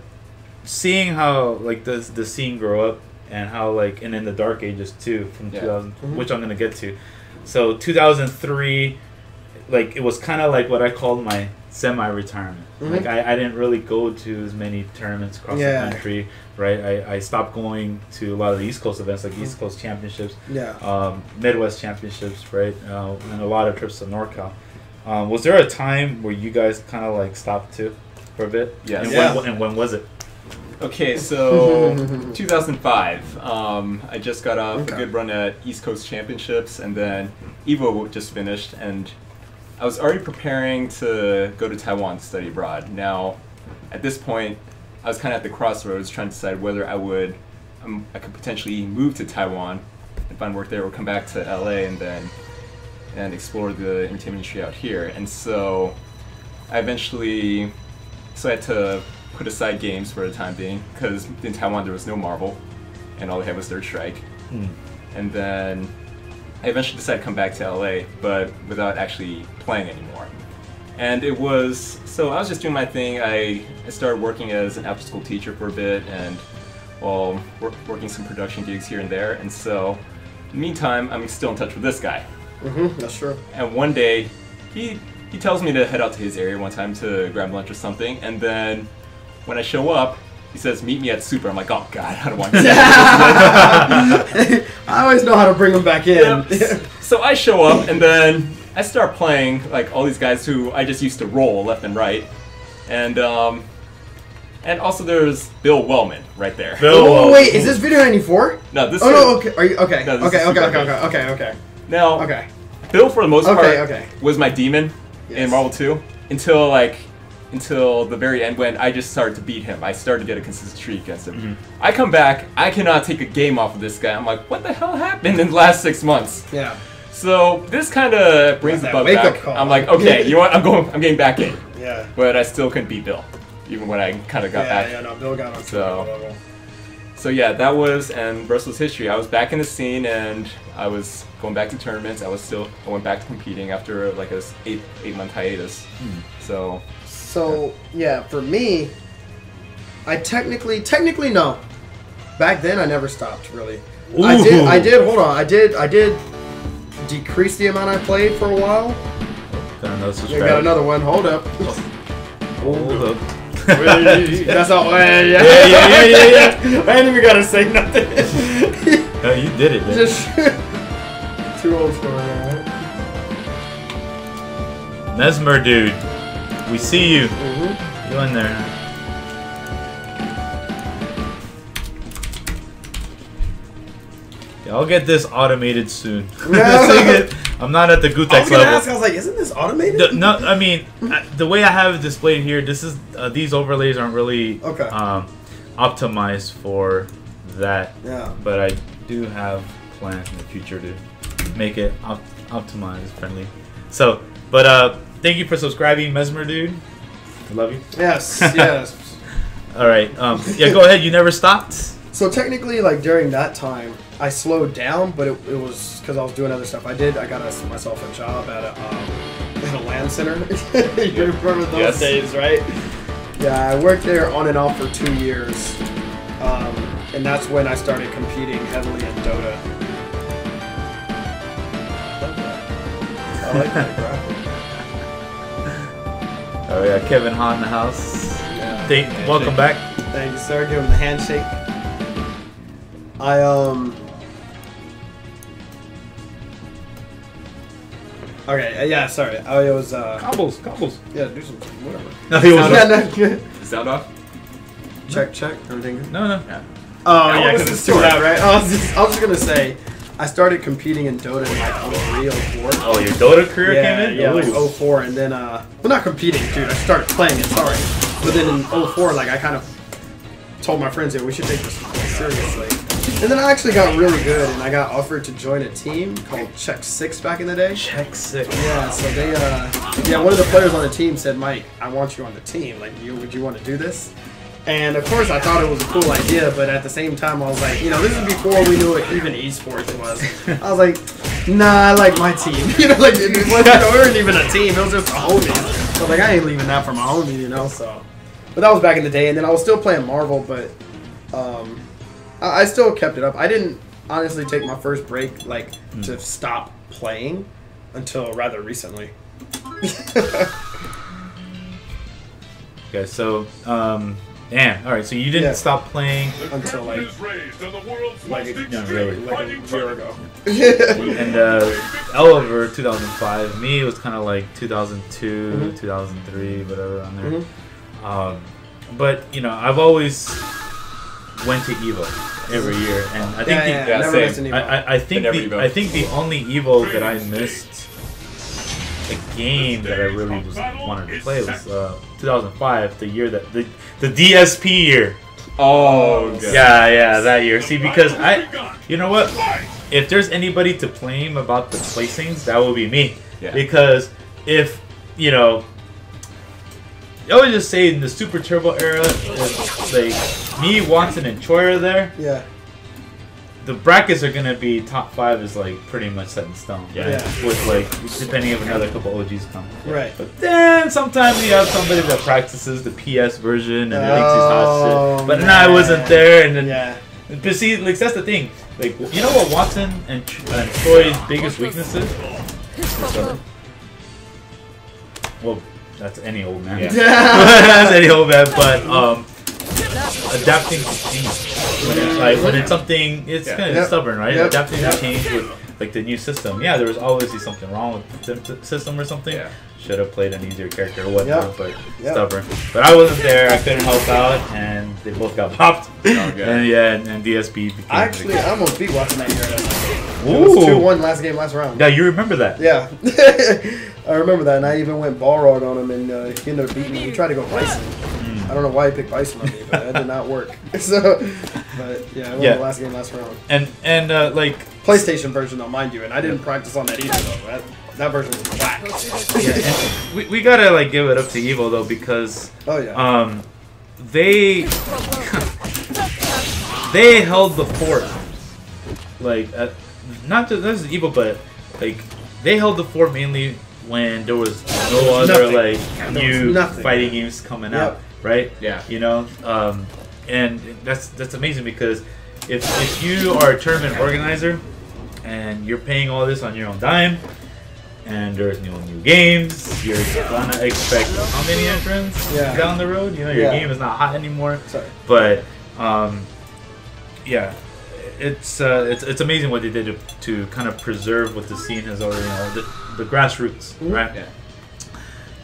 seeing how like the scene grow up and how like and in the dark ages too from 2000, which I'm gonna get to. So 2003, like it was kind of like what I called my semi-retirement. Like I didn't really go to as many tournaments across the country, right? I stopped going to a lot of the East Coast events, like East Coast Championships, Midwest Championships, right? And a lot of trips to NorCal. Was there a time where you guys kind of like stopped too for a bit? Yes. And when was it? Okay, so 2005. I just got off a good run at East Coast Championships, and then Evo just finished, and I was already preparing to go to Taiwan to study abroad. Now, at this point, I was kind of at the crossroads trying to decide whether I could potentially move to Taiwan and find work there, or come back to LA and explore the entertainment industry out here. And so I eventually had to put aside games for the time being, because in Taiwan there was no Marvel, and all they had was Third Strike. And then I eventually decided to come back to LA, but without actually playing anymore. And it was, so I was just doing my thing. I started working as an after school teacher for a bit, and working some production gigs here and there. And so, in the meantime, I'm still in touch with this guy. That's true. And one day, he tells me to head out to his area one time to grab lunch or something, and then when I show up, he says, meet me at Super. I'm like, oh god, I don't want to. I always know how to bring them back in. Yep. So I show up, and then I start playing like all these guys who I just used to roll left and right, and also there's Bill Wellman right there. Wait, is this Video 94? No, this. No, okay. Are you okay? No, Okay. Now, Bill for the most part was my demon in Marvel 2 until the very end, when I just started to beat him. I started to get a consistent streak against him. I come back, I cannot take a game off of this guy. I'm like, what the hell happened in the last 6 months? Yeah. So this kind of brings the bug back. I'm like, okay, you know what? I'm getting back in. Yeah. But I still couldn't beat Bill, even when I kind of got back. Yeah, no, Bill got on. So yeah, that was, and the rest was history. I was back in the scene, and I was going back to tournaments. I went back to competing after like a 8-month hiatus. So yeah, for me, I technically no. Back then, I never stopped really. Ooh. I did. Hold on, I did decrease the amount I played for a while. We got another one. Hold up. Hold up. That's all. Yeah. I ain't even gotta say nothing. No, you did it, man. Just too old for it. Mesmer dude, we see you. You in there? Yeah, I'll get this automated soon. I'm not at the Gutex level. I was gonna ask. I was like, isn't this automated? No, I mean the way I have it displayed here. This is these overlays aren't really optimized for that. Yeah. But I do have plans in the future to make it optimized friendly. So, but thank you for subscribing, Mesmer dude. I love you. Yes. Yes. All right. Yeah. Go ahead. You never stopped. So technically, like during that time, I slowed down, but it was because I was doing other stuff. I got myself a job at a land center. You remember those days, right? Yeah, I worked there on and off for 2 years, and that's when I started competing heavily in Dota. I like that graphic. Oh yeah, Kevin Hahn in the house. Yeah. Welcome back. Thank you, sir. Give him the handshake. Okay, yeah, sorry. I was Combos. Yeah, do some whatever. No, he was Sound off? Check, everything good? No. Yeah. Oh yeah, because it's too loud, right? I was just gonna say, I started competing in Dota in like 03, 04. Oh, your Dota career came in? Yeah, like 04, and then well, not competing, dude. I started playing it. Sorry, but then in 04, like I kind of told my friends that we should take this seriously. And then I actually got really good, and I got offered to join a team called Check 6 back in the day. Check 6. Yeah, so they, one of the players on the team said, Mike, I want you on the team. Like, would you want to do this? And of course, I thought it was a cool idea, but at the same time, I was like, this is before we knew what even esports was. I was like, nah, I like my team. Like it wasn't even a team; it was just a homie. So like, I ain't leaving that for my homie, So, but that was back in the day, and then I was still playing Marvel, but I still kept it up. I didn't honestly take my first break to stop playing until rather recently. Okay, so damn. All right, so you didn't stop playing until like a year ago. And Eliver 2005. Me, it was kind of like 2002, 2003, whatever on there. But I've always went to Evo every year, and I think I think the only Evo that I missed a game that I really wanted to play was 2005, the year that the DSP year. Oh, God. Yeah, that year. See, because you know what? If there's anybody to blame about the placings, that will be me. Yeah. Because if I would just say in the Super Turbo era, like me, Watson, and Choi are there. Yeah. The brackets are gonna be top 5 is like pretty much set in stone. Yeah. With like depending if another couple OGs come. Right. But then sometimes you have somebody that practices the PS version and thinks he's hot shit. But I wasn't there, and then but see, like that's the thing. Like what Watson and Troy's biggest weaknesses? Well, that's any old man. Yeah. That's any old man, but adapting to change. When it's something, it's kind of stubborn, right? Adapting to change with like the new system. Yeah, there was obviously something wrong with the system or something. Yeah. Should have played an easier character or whatnot, but stubborn. But I wasn't there. I couldn't help out, and they both got popped. And DSP became. I almost beat Watson that year. It was 2-1 last game, last round. Yeah, you remember that? Yeah, I remember that, and I even went ball rod on him, and he ended up beating me. He tried to go Bison. I don't know why he picked Bison on me, but that did not work. So, but I won the last game, last round. And like PlayStation version, though, mind you, and I didn't practice on that either, though. That version was whack. And we gotta like give it up to Evo though, because they they held the fort, like not just Evo, but like they held the fort mainly when there was no other new fighting games coming out, right? Yeah. And that's amazing, because if you are a tournament organizer and you're paying all this on your own dime, and there's no new games, you're gonna expect how many entrants down the road? Your game is not hot anymore. Sorry. But it's amazing what they did to kind of preserve what the scene has already, the grassroots, right? Yeah.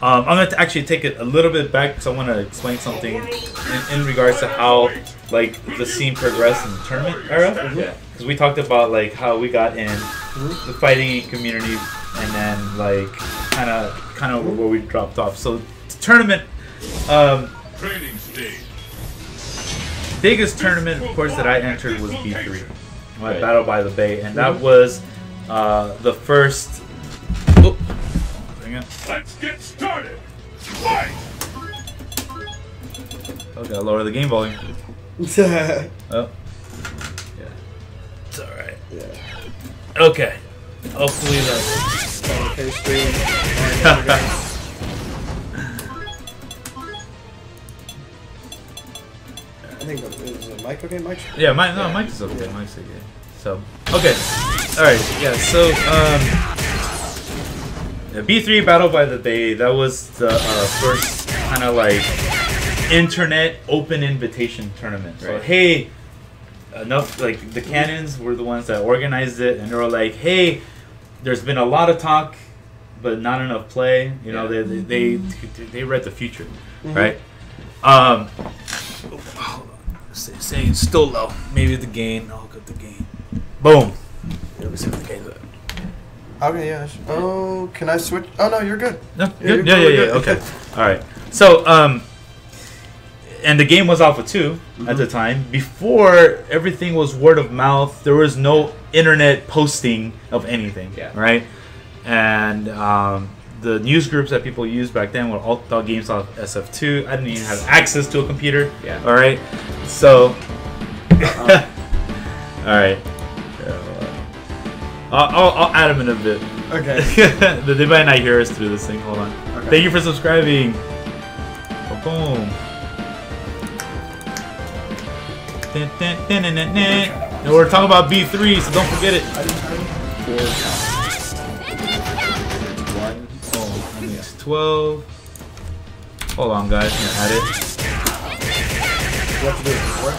I'm going to actually take it a little bit back, because I want to explain something in regards to how like the scene progressed in the tournament era. Because we talked about like how we got in the fighting community, and then like kind of where we dropped off. So the tournament, training stage. Biggest tournament, of course, that I entered was B3, Battle by the Bay, and that was the first. Let's get started. Fight! Oh, gotta lower the game volume. Oh, yeah, it's all right. Yeah. Okay. Hopefully that's okay. Stream. I think is the mic okay? Mike's yeah, mic is okay. Mic's okay. So okay. All right. Yeah. So B3 Battle by the Bay, that was the first kind of like internet open invitation tournament. So hey, enough, like the Cannons were the ones that organized it, and they were like, hey, there's been a lot of talk, but not enough play. They read the future, right? Saying still low. Maybe the gain. I'll get the gain. Boom. Let me see what the gain's at. Okay, yeah. Oh, can I switch? Oh, no, you're good. No, yeah. Okay. All right. So, and the game was Alpha 2 at the time. Before, everything was word of mouth. There was no internet posting of anything, right? And the news groups that people used back then were all thought Gamestop SF2. I didn't even have access to a computer. All right, so all right. I'll add them in a bit. Okay. They might not hear us through this thing. Hold on. Okay. Thank you for subscribing. Boom. And we're talking about B3, so don't forget it. Oh, 12. Hold on, guys. I'm gonna add it. What to do before?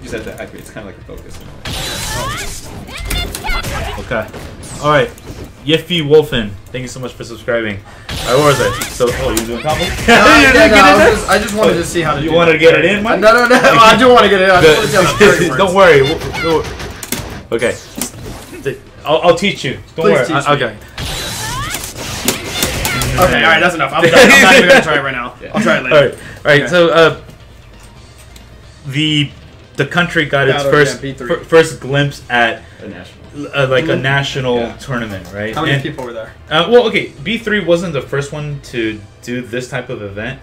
Use that to activate. It's kind of like a focus. Okay. Alright. Yiffy Wolfen, thank you so much for subscribing. Alright, where was I? So, oh, you doing combos? I just wanted to see how to do You wanted to get it in, Mike? No, I do want to get it in. I just want to see how Don't worry. Okay. I'll teach you. Don't worry. Okay. Okay, alright, that's enough. I'm not even going to try it right now. I'll try it later. Alright, so, the country got its first glimpse at a national tournament, right? How many people were there? Well, okay, B3 wasn't the first one to do this type of event.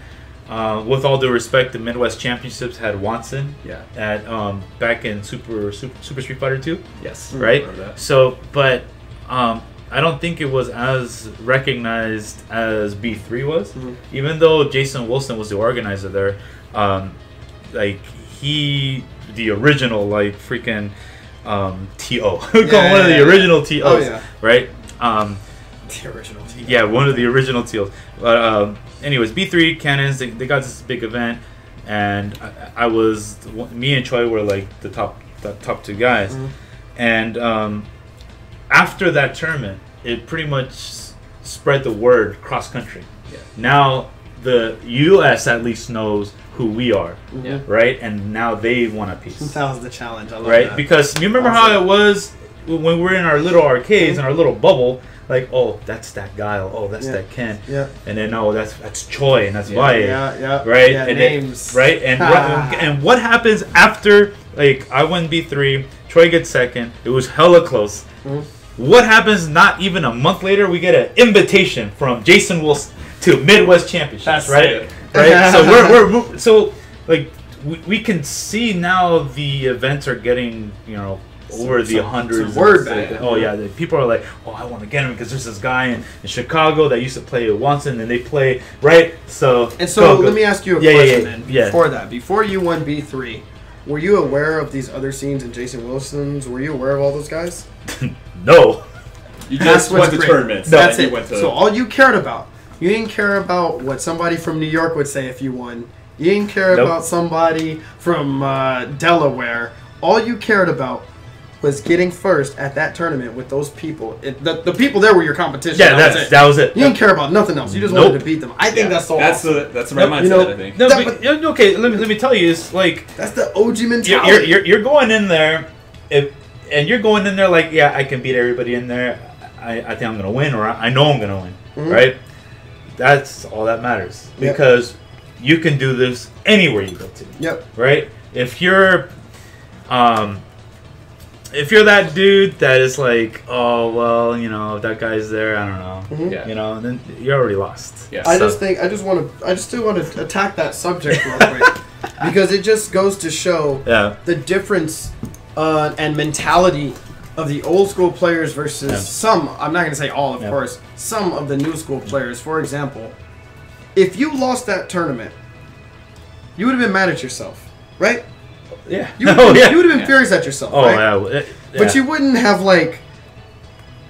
With all due respect, the Midwest Championships had Watson at back in Super Street Fighter 2. Yes, right. So, but I don't think it was as recognized as B3 was, even though Jason Wilson was the organizer there. Like the original, like freaking TO. One of the original TOs, right? The original TO. Yeah, one of the original TOs. But anyways, B3 Cannons, they got this big event, and me and Choi were like the top two guys. And after that tournament, it pretty much spread the word cross country. Now the U.S. at least knows who we are, right? And now they want a piece. That was the challenge. I love that. Because you remember how it was when we were in our little arcades in our little bubble. Like, oh, that's that guy. Oh, that's that Ken. And then that's Choi and that's Valle. Right. Yeah, and names. Right. And what happens after? Like, I won B3. Choi gets second. It was hella close. What happens? Not even a month later, we get an invitation from Jason Wilson to Midwest Championships. That's right. Right. So we're like we can see now the events are getting over the hundreds. Word people are like, oh, I want to get him because there's this guy in Chicago that used to play at Watson and they play right. So let me ask you a question then. Before that, before you won B3, were you aware of these other scenes in Jason Wilson's? Were you aware of all those guys? No. You just went to tournaments. That's it. So all you cared about. You didn't care about what somebody from New York would say if you won. You didn't care about somebody from Delaware. All you cared about was getting first at that tournament with those people. The people there were your competition. Yeah, that was it. You didn't care about nothing else. You just wanted to beat them. I think that's so awesome. That's the right mindset, I think. Okay, let me tell you, it's like that's the OG mentality. You're going in there, and you're going in there like, I can beat everybody in there. I think I'm gonna win, or I know I'm gonna win, right? That's all that matters because you can do this anywhere you go to. Right? If you're that dude that is like, oh well, if that guy's there, I don't know, then you're already lost. I still want to attack that subject real quick because it just goes to show the difference and mentality of the old school players versus some, I'm not going to say all, of course, some of the new school players. For example, if you lost that tournament, you would have been mad at yourself, right? Yeah. You would have been furious at yourself, right? But you wouldn't have, like,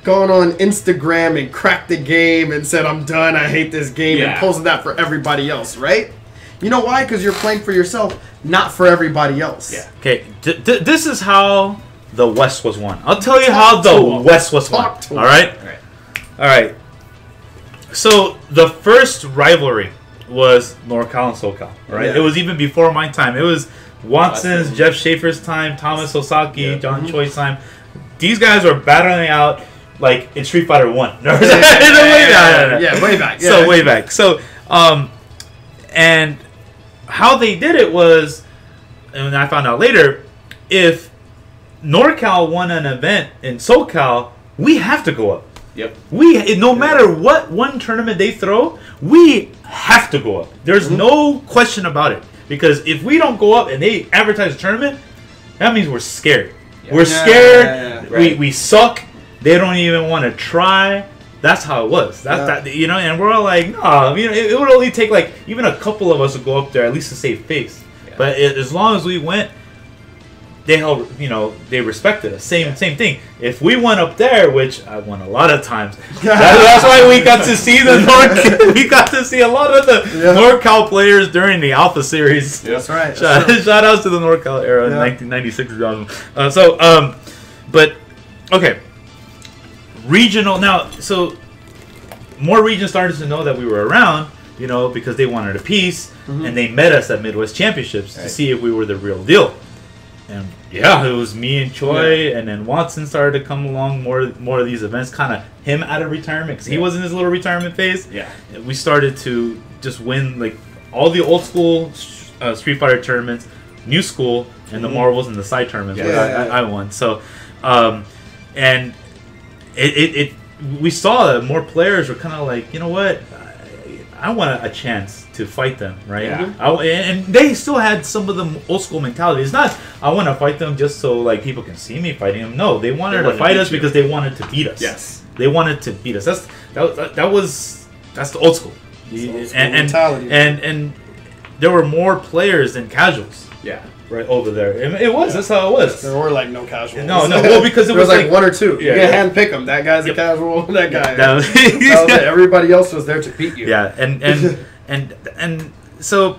gone on Instagram and cracked the game and said, I'm done, I hate this game, and posted that for everybody else, right? You know why? Because you're playing for yourself, not for everybody else. Okay, this is how the West was won. I'll tell you how the West was won. All right. So the first rivalry was NorCal and SoCal. Right. It was even before my time. It was Watson's, Jeff Schaefer's time, Thomas Osaki, John Choi's time. These guys were battling out like in Street Fighter 1. Way back. So way back. So and how they did it was, and I found out later, if NorCal won an event in SoCal, we have to go up. Yep. No matter what one tournament they throw, we have to go up. There's no question about it. Because if we don't go up and they advertise a tournament, that means we're scared. Yeah. We're scared. Yeah. Right. We suck. They don't even want to try. That's how it was. That and we're all like, no. It would only take like even a couple of us to go up there at least to save face. Yeah. But as long as we went, they held, they respected us. Same thing. If we went up there, which I won a lot of times, that's why we got to see we got to see a lot of the NorCal players during the Alpha Series. Yeah, that's right. Shout outs to the NorCal era in 1996. But okay, regional now. So more regions started to know that we were around, because they wanted a piece, and they met us at Midwest Championships to see if we were the real deal. And it was me and Choi, and then Watson started to come along more of these events, kind of him out of retirement because he was in his little retirement phase. Yeah, we started to just win like all the old school Street Fighter tournaments, new school, and the marbles and the side tournaments. I won. So, and we saw that more players were kind of like, you know what, I want a chance to fight them, right? Yeah. And they still had some of the old school mentality. It's not, I want to fight them just so like people can see me fighting them. No, they wanted to fight us because they wanted to beat us. Yes, they wanted to beat us. That's the old school. Mentality. And there were more players than casuals. Yeah. Right over there. It was. That's how it was. There were like no casuals. No. Well, because it was like one or two. Yeah, you can hand pick them. That guy's a casual. That guy. That was it. Everybody else was there to beat you. Yeah, and so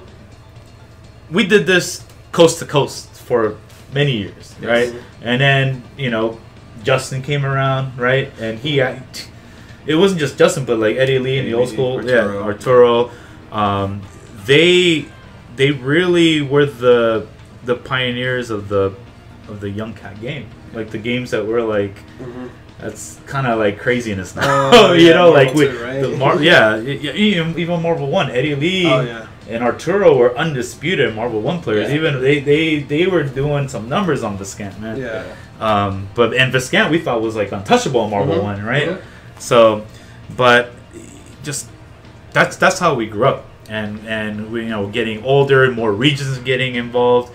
we did this coast to coast for many years, right? And then Justin came around, right? And it wasn't just Justin, but like Eddie Lee and the old school, Arturo. They really were the pioneers of the young cat game, like the games that were like that's kind of like craziness now. Like with even Marvel 1, Eddie Lee and Arturo were undisputed Marvel 1 players. Even they were doing some numbers on Viscant, man. But Viscant we thought was like untouchable in Marvel 1, right? So, but just that's how we grew up. And we getting older, more regions getting involved.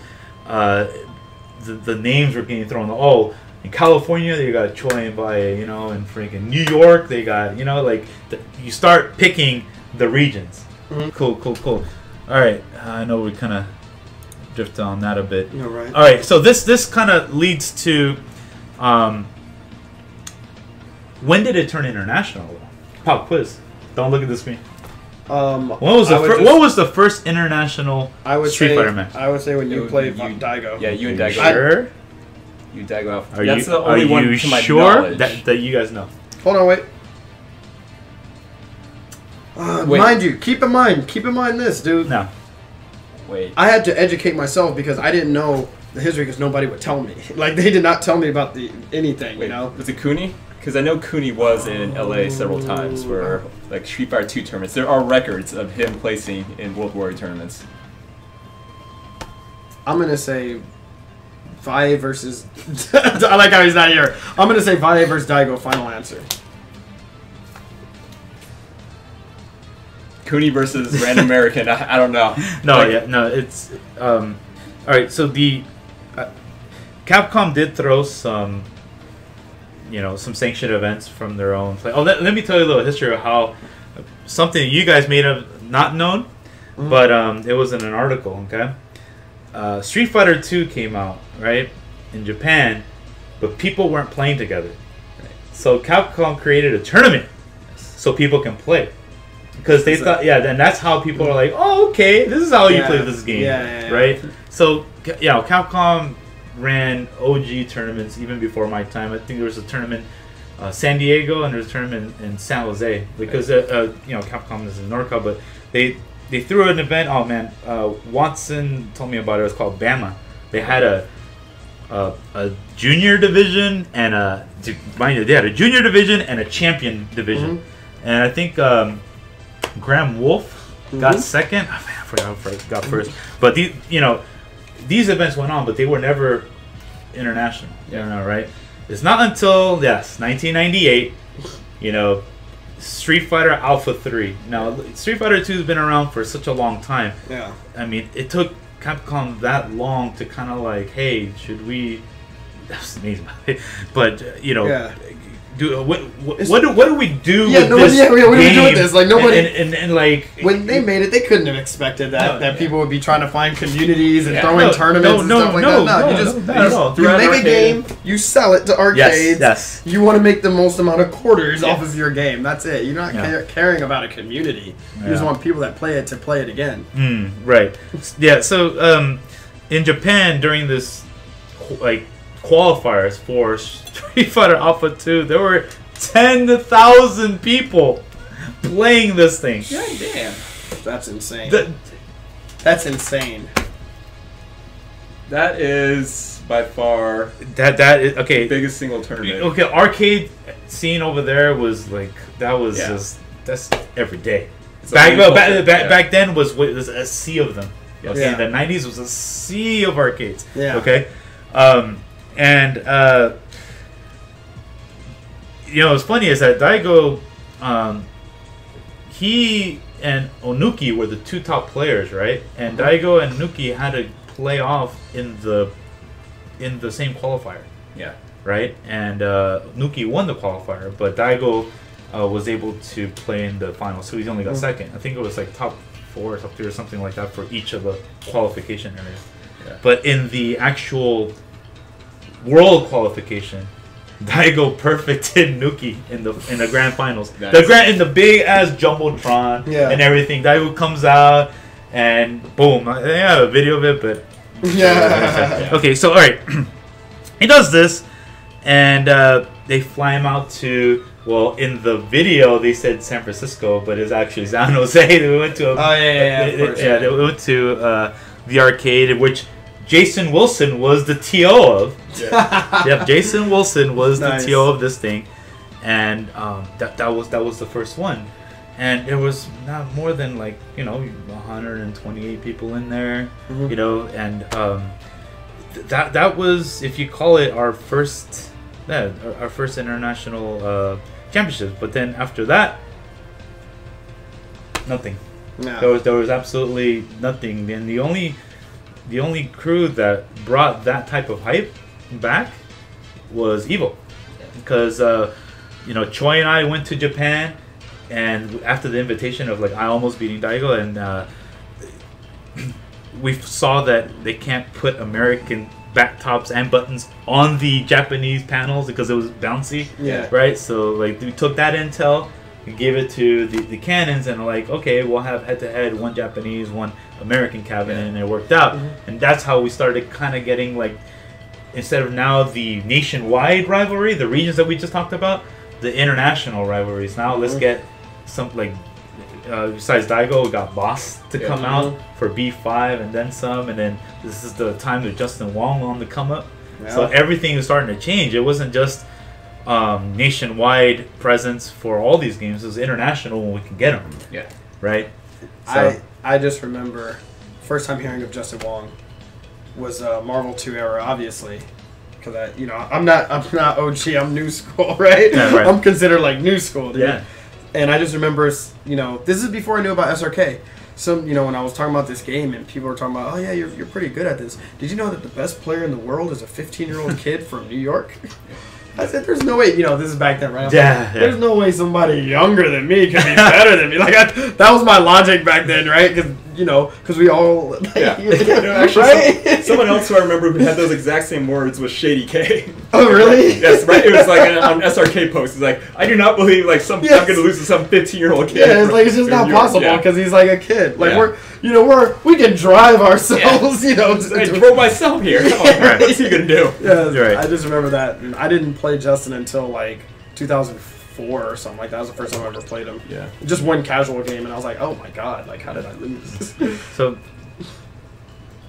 The names were getting thrown. In California they got Choi and Valle, and freaking New York they got, you start picking the regions. Cool. All right, I know we kind of drifted on that a bit. Right. All right, so this kind of leads to when did it turn international? Pop quiz. Don't look at the screen. What was the first international Street Fighter match? I would say when you played Daigo. Yeah, you and Daigo. Sure? You Daigo off. That's the only one to my knowledge. That you guys know? Hold on, wait. Mind you, keep in mind this, dude. No. Wait. I had to educate myself because I didn't know the history because nobody would tell me. Like, they did not tell me about anything, Was it Cooney? Because I know Cooney was in LA several times for like Street Fighter 2 tournaments. There are records of him placing in World Warrior tournaments. I'm gonna say Valle versus. I like how he's not here. I'm gonna say Valle versus Daigo. Final answer. Cooney versus Random American. I don't know. No, it's all right. So the Capcom did throw some. Some sanctioned events from their own play. Let me tell you a little history of how something you guys may have not known, but it was in an article, okay? Street Fighter 2 came out, right, in Japan, but people weren't playing together. Right. So Capcom created a tournament so people can play. Because they thought, then that's how people are like, oh, okay, this is how you play this game, right? So, Capcom ran OG tournaments even before my time. I think there was a tournament San Diego and there's a tournament in San Jose because Capcom is in NorCal, but they threw an event. Oh man, Watson told me about it. It was called Bama. They had a junior division and they had a junior division and a champion division, and I think Graham Wolf got second. Oh, man, I forgot got first. But these events went on, but they were never international. Right? It's not until 1998. Street Fighter Alpha 3. Now, Street Fighter 2 has been around for such a long time. Yeah. I mean, it took Capcom that long to kind of like, hey, should we? That's amazing. But what do we do with this what do we do with this? Like nobody and like when they made it, they couldn't have expected that people would be trying to find communities and throw in tournaments and stuff like that. You make a game, you sell it to arcades. Yes. You want to make the most amount of quarters off of your game. That's it. You're not caring about a community. You just want people that play it to play it again. Right. Yeah. So in Japan during this qualifiers for Street Fighter Alpha 2, there were 10,000 people playing this thing. God damn. That's insane. That's insane. That is by far that is okay. The biggest single tournament. Okay, arcade scene over there was like that's every day. Back then was a sea of them. Okay, in the 90s was a sea of arcades. Yeah. Okay. And what's funny is that Daigo, he and Onuki were the two top players, right? And Daigo and Onuki had to play off in the same qualifier. Yeah. Right? And Onuki won the qualifier, but Daigo was able to play in the final, so he only got second. I think it was like top 4 or top 3 or something like that for each of the qualification areas. Yeah. But in the actual world qualification, Daigo perfected Nuki in the grand finals. Nice. In the big ass jumbotron and everything. Daigo comes out and boom. I have a video of it, but okay. So all right, he does this, and they fly him out to. Well, in the video they said San Francisco, but it's actually San Jose. They went to they went to the arcade, which Jason Wilson was the TO of. Jason Wilson was the TO of this thing, and that was the first one, and there was not more than 128 people in there, and that was, if you call it, our first international championship. But then after that, nothing. No. There was absolutely nothing. And the only crew that brought that type of hype back was Evo, because Choi and I went to Japan, and after the invitation of I almost beating Daigo, and we saw that they can't put American back tops and buttons on the Japanese panels because it was bouncy. Right. So we took that intel. We gave it to the cannons, and okay, we'll have head-to-head, one Japanese, one American cabinet, and it worked out. And that's how we started kind of getting, instead of now the nationwide rivalry, the regions that we just talked about, the international rivalries. Now let's get some, besides Daigo, we got Boss to come out for B5 and then some, and then this is the time that Justin Wong on the come up. So everything is starting to change. It wasn't just nationwide presence for all these games. It was international when we can get them. Yeah. Right. So I just remember first time hearing of Justin Wong was Marvel 2 era, obviously, because I'm not OG. I'm new school, right? Yeah, right. I'm considered new school, dude. Yeah. And I just remember, this is before I knew about SRK. So, when I was talking about this game and people were talking about, oh yeah, you're pretty good at this. Did you know that the best player in the world is a 15-year-old kid from New York? I said, there's no way, this is back then, right? There's no way somebody younger than me can be better than me. That was my logic back then, right? Because we all... actually, right? Someone else who I remember who had those exact same words was Shady K. Oh, really? Yes, right? It was on SRK post. It's I do not believe I'm going to lose to some 15-year-old kid. Yeah, it's just not possible because he's a kid. We can drive ourselves, I drove myself here. What's he going to do? Yeah, right. I just remember that. And I didn't play Justin until 2004 or something like that. That was the first time I ever played him. Yeah. Just one casual game, and I was like, oh my god, how did I lose? So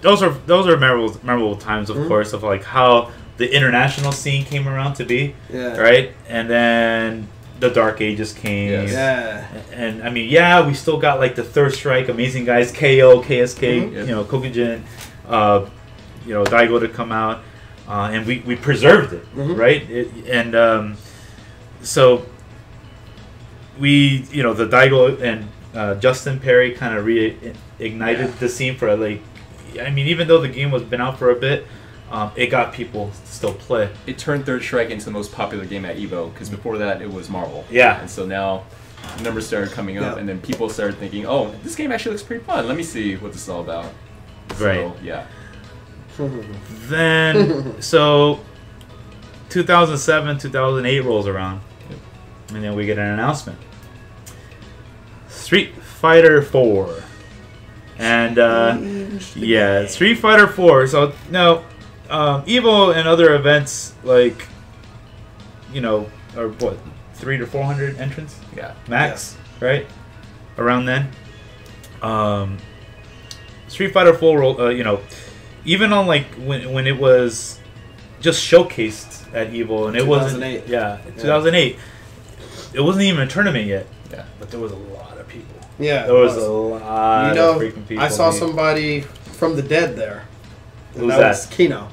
those are memorable times, of course, of how the international scene came around to be. Yeah. Right? And then the Dark Ages came. Yes. Yeah. And I mean, yeah, we still got like the Third Strike, Amazing Guys, KO, KSK, Mhm. you know, Kokujin, you know, Daigo to come out, and we preserved it, right? So we, you know, the Daigo and Justin Perry kind of reignited the scene for like, I mean, even though the game was been out for a bit, it got people to still play. It turned Third Strike into the most popular game at EVO, because before that it was Marvel. Yeah. And so now numbers started coming up, and then people started thinking, oh, this game actually looks pretty fun. Let me see what this is all about. Right. So, yeah. Then, so 2007, 2008 rolls around, and then we get an announcement. Street Fighter 4. And, yeah, Street Fighter 4. So, now, EVO and other events, like, you know, are what, 300 to 400 entrants? Yeah. Max, right? Around then. Street Fighter 4, you know, even on, like, when it was just showcased at EVO, and it wasn't... 2008. Yeah, 2008. It wasn't even a tournament yet. Yeah. But there was a lot of people. Yeah. There was a lot of freaking people. I saw somebody from the dead there. Who's that? Was Kino.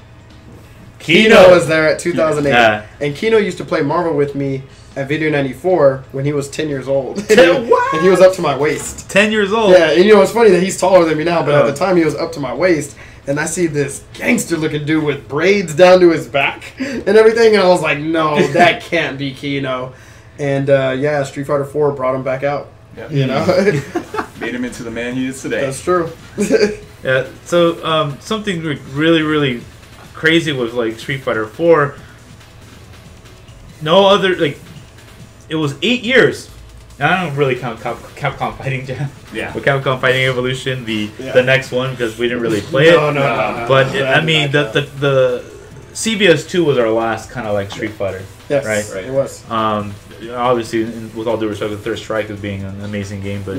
Kino was there at 2008. Yeah. And Kino used to play Marvel with me at Video 94 when he was 10 years old. What? And he was up to my waist. 10 years old. Yeah, and you know, it's funny that he's taller than me now, but at the time he was up to my waist. And I see this gangster-looking dude with braids down to his back and everything. And I was like, no, that can't be Kino. And, yeah, Street Fighter 4 brought him back out. Yep. You know? Made him into the man he is today. That's true. Yeah, so something really, really crazy was like Street Fighter 4. No other, like, it was 8 years. Now, I don't really count Capcom Fighting Jam. Yeah. But Capcom Fighting Evolution, the next one, because we didn't really play it. No. But I mean, the CBS 2 was our last kind of like Street Fighter. Yes, right. It was. Obviously, with all due respect, the Third Strike as being an amazing game, but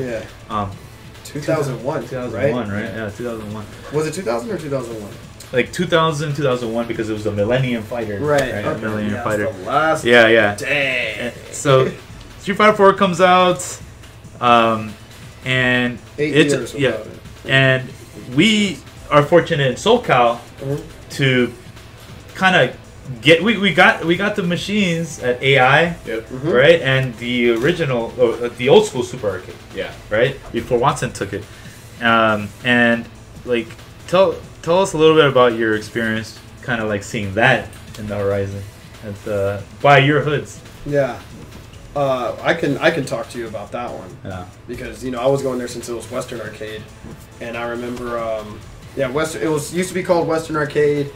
2001, 2001, right? Yeah, 2001. Was it 2000 or 2001? Like 2000, 2001, because it was the Millennium Fighter. Right. Okay. Millennium Fighter. The last Dang. So, Street Fighter 4 comes out, and 8 it's years and we are fortunate in SoCal to kind of get we got the machines at AI, right, and the original, the old school Super Arcade, right, before Watson took it, and like tell us a little bit about your experience, kind of like seeing that in the horizon, and by your hoods. Yeah. I can talk to you about that one. Yeah. Because I was going there since it was Western Arcade, and I remember it used to be called Western Arcade,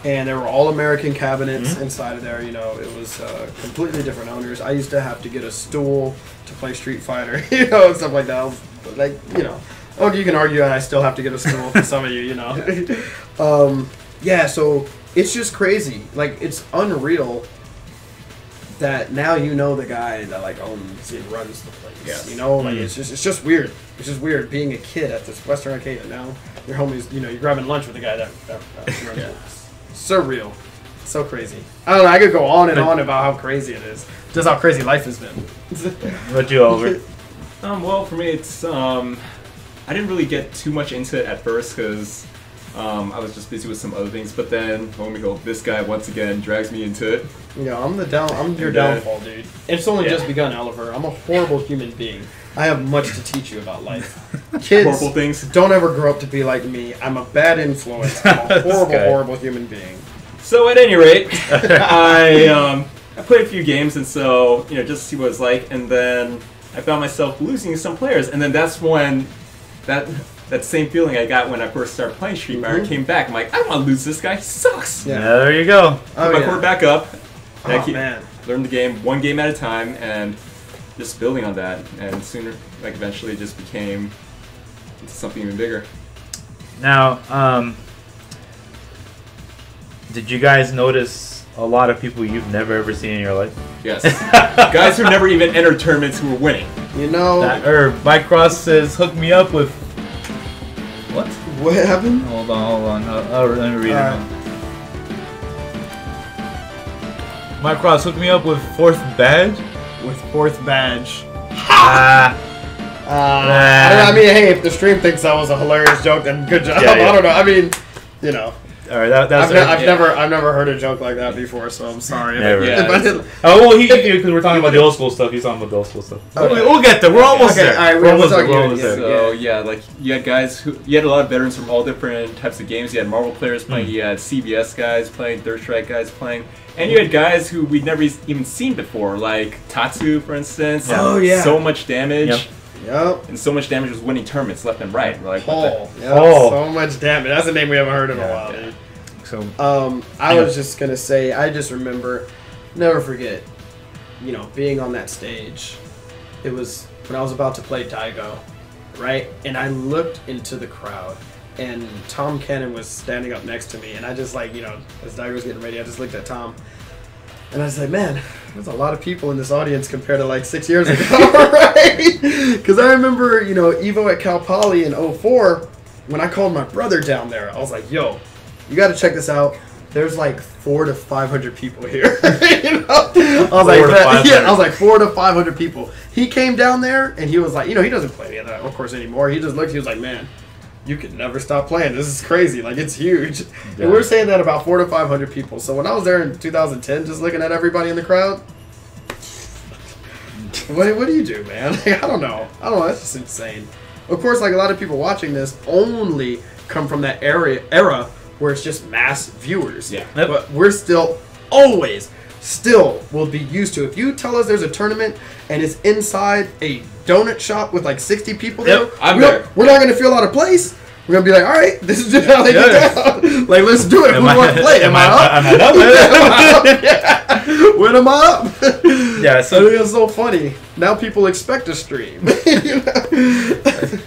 and there were all American cabinets inside of there. It was completely different owners. I used to have to get a stool to play Street Fighter, and stuff like that. You can argue I still have to get a stool for some of you, Yeah, so it's just crazy. Like, it's unreal that now the guy that like owns and runs the place. Yes. Like it's just weird. It's just weird being a kid at this Western Arcade, and now your homies, you're grabbing lunch with the guy that runs it. Surreal. So crazy. I don't know, I could go on and on about how crazy it is. Just how crazy life has been. What you over? Well, for me, it's I didn't really get too much into it at first because I was just busy with some other things. But then, this guy once again drags me into it. I'm your downfall, dude. It's only just begun, Eliver. I'm a horrible human being. I have much to teach you about life. Kids, horrible things. Don't ever grow up to be like me. I'm a bad influence. I'm a horrible human being. So at any rate, I played a few games, and so just to see what it's like, and then I found myself losing some players, and then that's when that same feeling I got when I first started playing Street Fighter came back. I'm like, I don't want to lose this guy. He sucks. Yeah, there you go. Put my core back up. Man. Learn the game one game at a time, and just building on that, and sooner, eventually, it just became into something even bigger. Now, did you guys notice a lot of people you've never ever seen in your life? Yes. Guys who never even entered tournaments who were winning. Mike Cross says, hook me up with... What? What happened? Hold on. Let me read it. Mike Cross, hook me up with 4th badge. with 4th badge. I I mean, hey, if the stream thinks that was a hilarious joke, then good job. Yeah. I don't know. I mean, you know. All right, that's I've never heard a joke like that before, so I'm sorry. Never. If I didn't- Oh well, because we're talking about the old school stuff. He's talking about the old school stuff. Okay. We'll get there. We're almost Okay, there. all right, we're almost we'll there. talk We're almost you- there. So yeah, like you had you had a lot of veterans from all different types of games. You had Marvel players playing, you had CBS guys playing, Third Strike guys playing, and you had guys who we'd never even seen before, like Tatsu, for instance. Oh, yeah. So much damage. Yep. Yep. And so much damage was winning tournaments left and right. We're like, what Paul. the? Yeah, Paul. so much damage. That's a name we haven't heard in a while, Yeah. dude. So I was just gonna say, I just remember, never forget, you know, being on that stage. It was when I was about to play Daigo, right? And I looked into the crowd, and Tom Cannon was standing up next to me, and I just like, you know, as Daigo was getting ready, I just looked at Tom, and I was like, man, there's a lot of people in this audience compared to like 6 years ago, right? Because I remember, you know, Evo at Cal Poly in 04, when I called my brother down there, I was like, yo, you got to check this out. There's like 400 to 500 people here. You know? I was like, I was like 400 to 500 people. He came down there and he was like, you know, he doesn't play any of that, of course, anymore. He just looked. He was like, man, you could never stop playing. This is crazy. Like, it's huge. Yeah. And we're saying that about 400 to 500 people. So when I was there in 2010, just looking at everybody in the crowd, what do you do, man? Like, I don't know. That's just insane. Of course, like a lot of people watching this only come from that era where it's just mass viewers. Yeah. But we're still will be used to. If you tell us there's a tournament and it's inside a donut shop with like 60 people there, we're not going to feel out of place. We're going to be like, all right, this is just how they get down. Like, let's do it. Who wants to play? Am I up? Yeah. When am I up? Yeah, so I think it's so funny. Now people expect a stream. You know?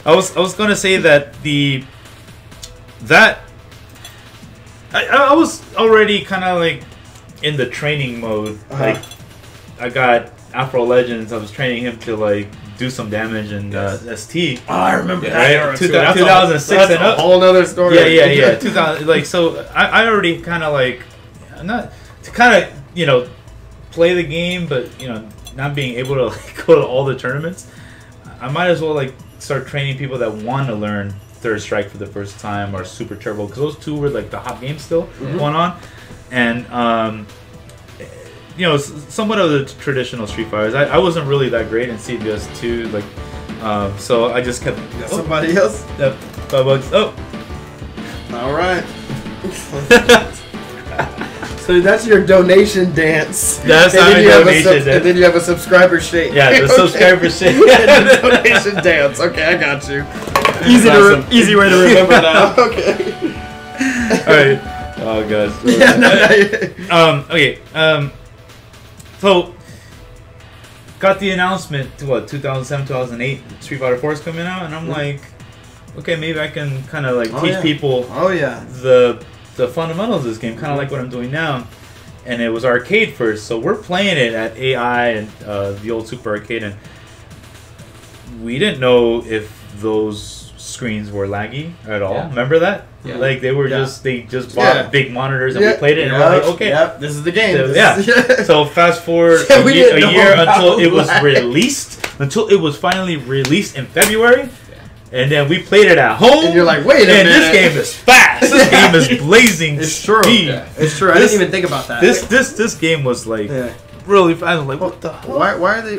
I was gonna say that I was already kind of like in the training mode. Like I got Afro Legends. I was training him to like do some damage in ST. Oh, I remember that. Right? Era too. 2006 that's and up. a whole nother story. Yeah. 2000. Like so, I already kind of like not to kind of play the game, but not being able to like go to all the tournaments. I might as well like start training people that want to learn Third Strike for the first time or Super Turbo, because those two were like the hot games still going on, and somewhat of the traditional Street Fighters. I wasn't really that great in CBS 2, like, so I just kept somebody else. $5. Oh, all right. So that's your donation dance. That's not a donation dance. And then you have a subscriber shake. Yeah, the subscriber shake. And the donation dance. Okay, I got you. Easy way to remember now. Okay. All right. Oh gosh. Yeah. Okay. So got the announcement to 2007, 2008, Street Fighter 4 is coming out, and I'm like, okay, maybe I can kind of like teach people. Oh yeah. The fundamentals of this game, kind of like what I'm doing now. And it was arcade first, so we're playing it at AI and the old Super Arcade, and we didn't know if those screens were laggy at all. Yeah. Remember that? Yeah. Like they just bought big monitors and we played it, and we're like, okay, this is the game. So, so fast forward a year until it was released, until it was finally released in February. And then we played it at home. And you're like, wait a minute. This game is fast. This game is blazing It's true. speed. Yeah. It's true. I didn't even think about that. This game was like really fast. I was like, what the hell? Why are they...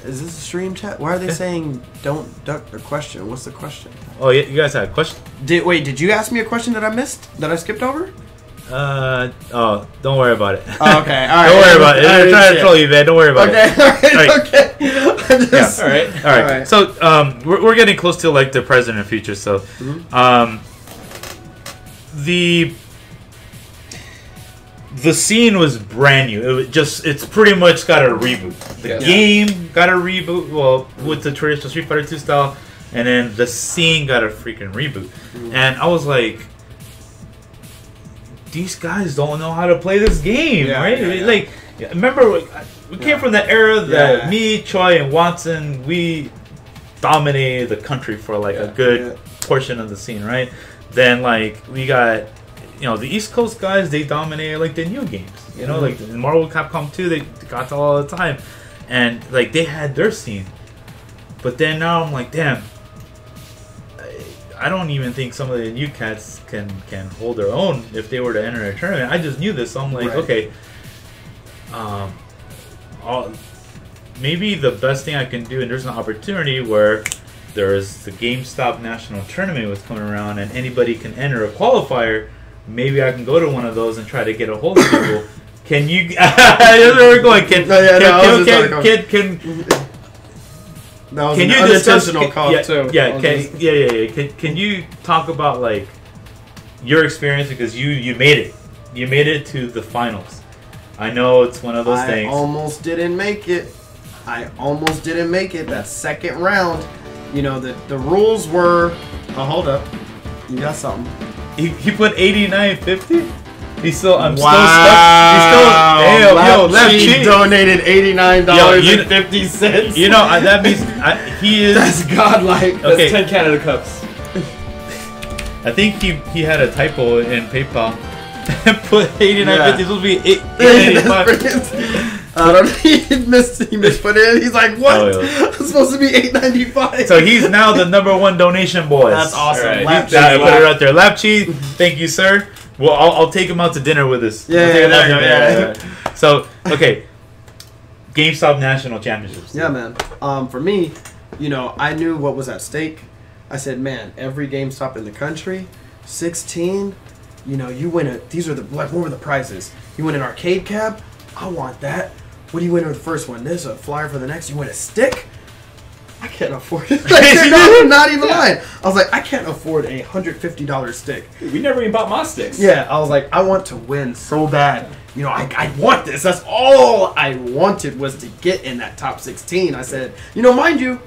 is this a stream chat? Why are they saying don't duck the question? What's the question? Oh, yeah, you guys had a question? Did you ask me a question that I missed? That I skipped over? Oh, don't worry about it. Oh, okay, all right. Don't worry about it. I'm trying to troll you, man. Don't worry about it. Okay, Yeah. All right. So, we're getting close to like the present and future. So, the scene was brand new. It was it's pretty much got a reboot. The game got a reboot. Well, with the traditional Street Fighter 2 style, and then the scene got a freaking reboot. And I was like, these guys don't know how to play this game, right? Like, remember, we came from the era that me, Choi, and Watson, we dominated the country for like a good portion of the scene, right? Then like we got, the East Coast guys, they dominated like the new games, like in Marvel Capcom 2, they got all the time. and like they had their scene. But then now I'm like, damn. I don't even think some of the new cats can hold their own if they were to enter a tournament. I just knew this, so I'm like, okay. Maybe the best thing I can do, and there's an opportunity where there's the Gamestop National Tournament was coming around, and anybody can enter a qualifier. Maybe I can go to one of those and try to get a hold of people. Can you? That's where we're going. Can that was an unintentional call too. Can you talk about like your experience, because you made it. You made it to the finals. I know it's one of those things. I almost didn't make it. That second round. You know, the rules were... Oh, hold up. You got something. He put 89.50? He's still... I'm wow. still stuck. He's still... Damn, Left Cheek donated $89.50. You know, that means he is... That's godlike. Okay. That's 10 Canada Cups. I think he had a typo in PayPal. Put 89.50. It's supposed to be 8.85. I don't know. He misput it. He's like, what? Oh, yeah. It's supposed to be $8.95. So he's now the #1 donation boy. That's awesome. Right. Put it out there. Lapchi, thank you, sir. Well, I'll take him out to dinner with us. Yeah. So, okay. GameStop National Championships. Yeah, man. For me, you know, I knew what was at stake. I said, man, every GameStop in the country, 16, you know, you win these are what were the prizes? You win an arcade cab? I want that. What do you win with the first one? This, a flyer for the next. You win a stick? I can't afford it. Like, not even lying. I was like, I can't afford a $150 stick. We never even bought Moss sticks. Yeah, I was like, I want to win so bad. You know, I want this. That's all I wanted, was to get in that top 16. I said, you know, mind you,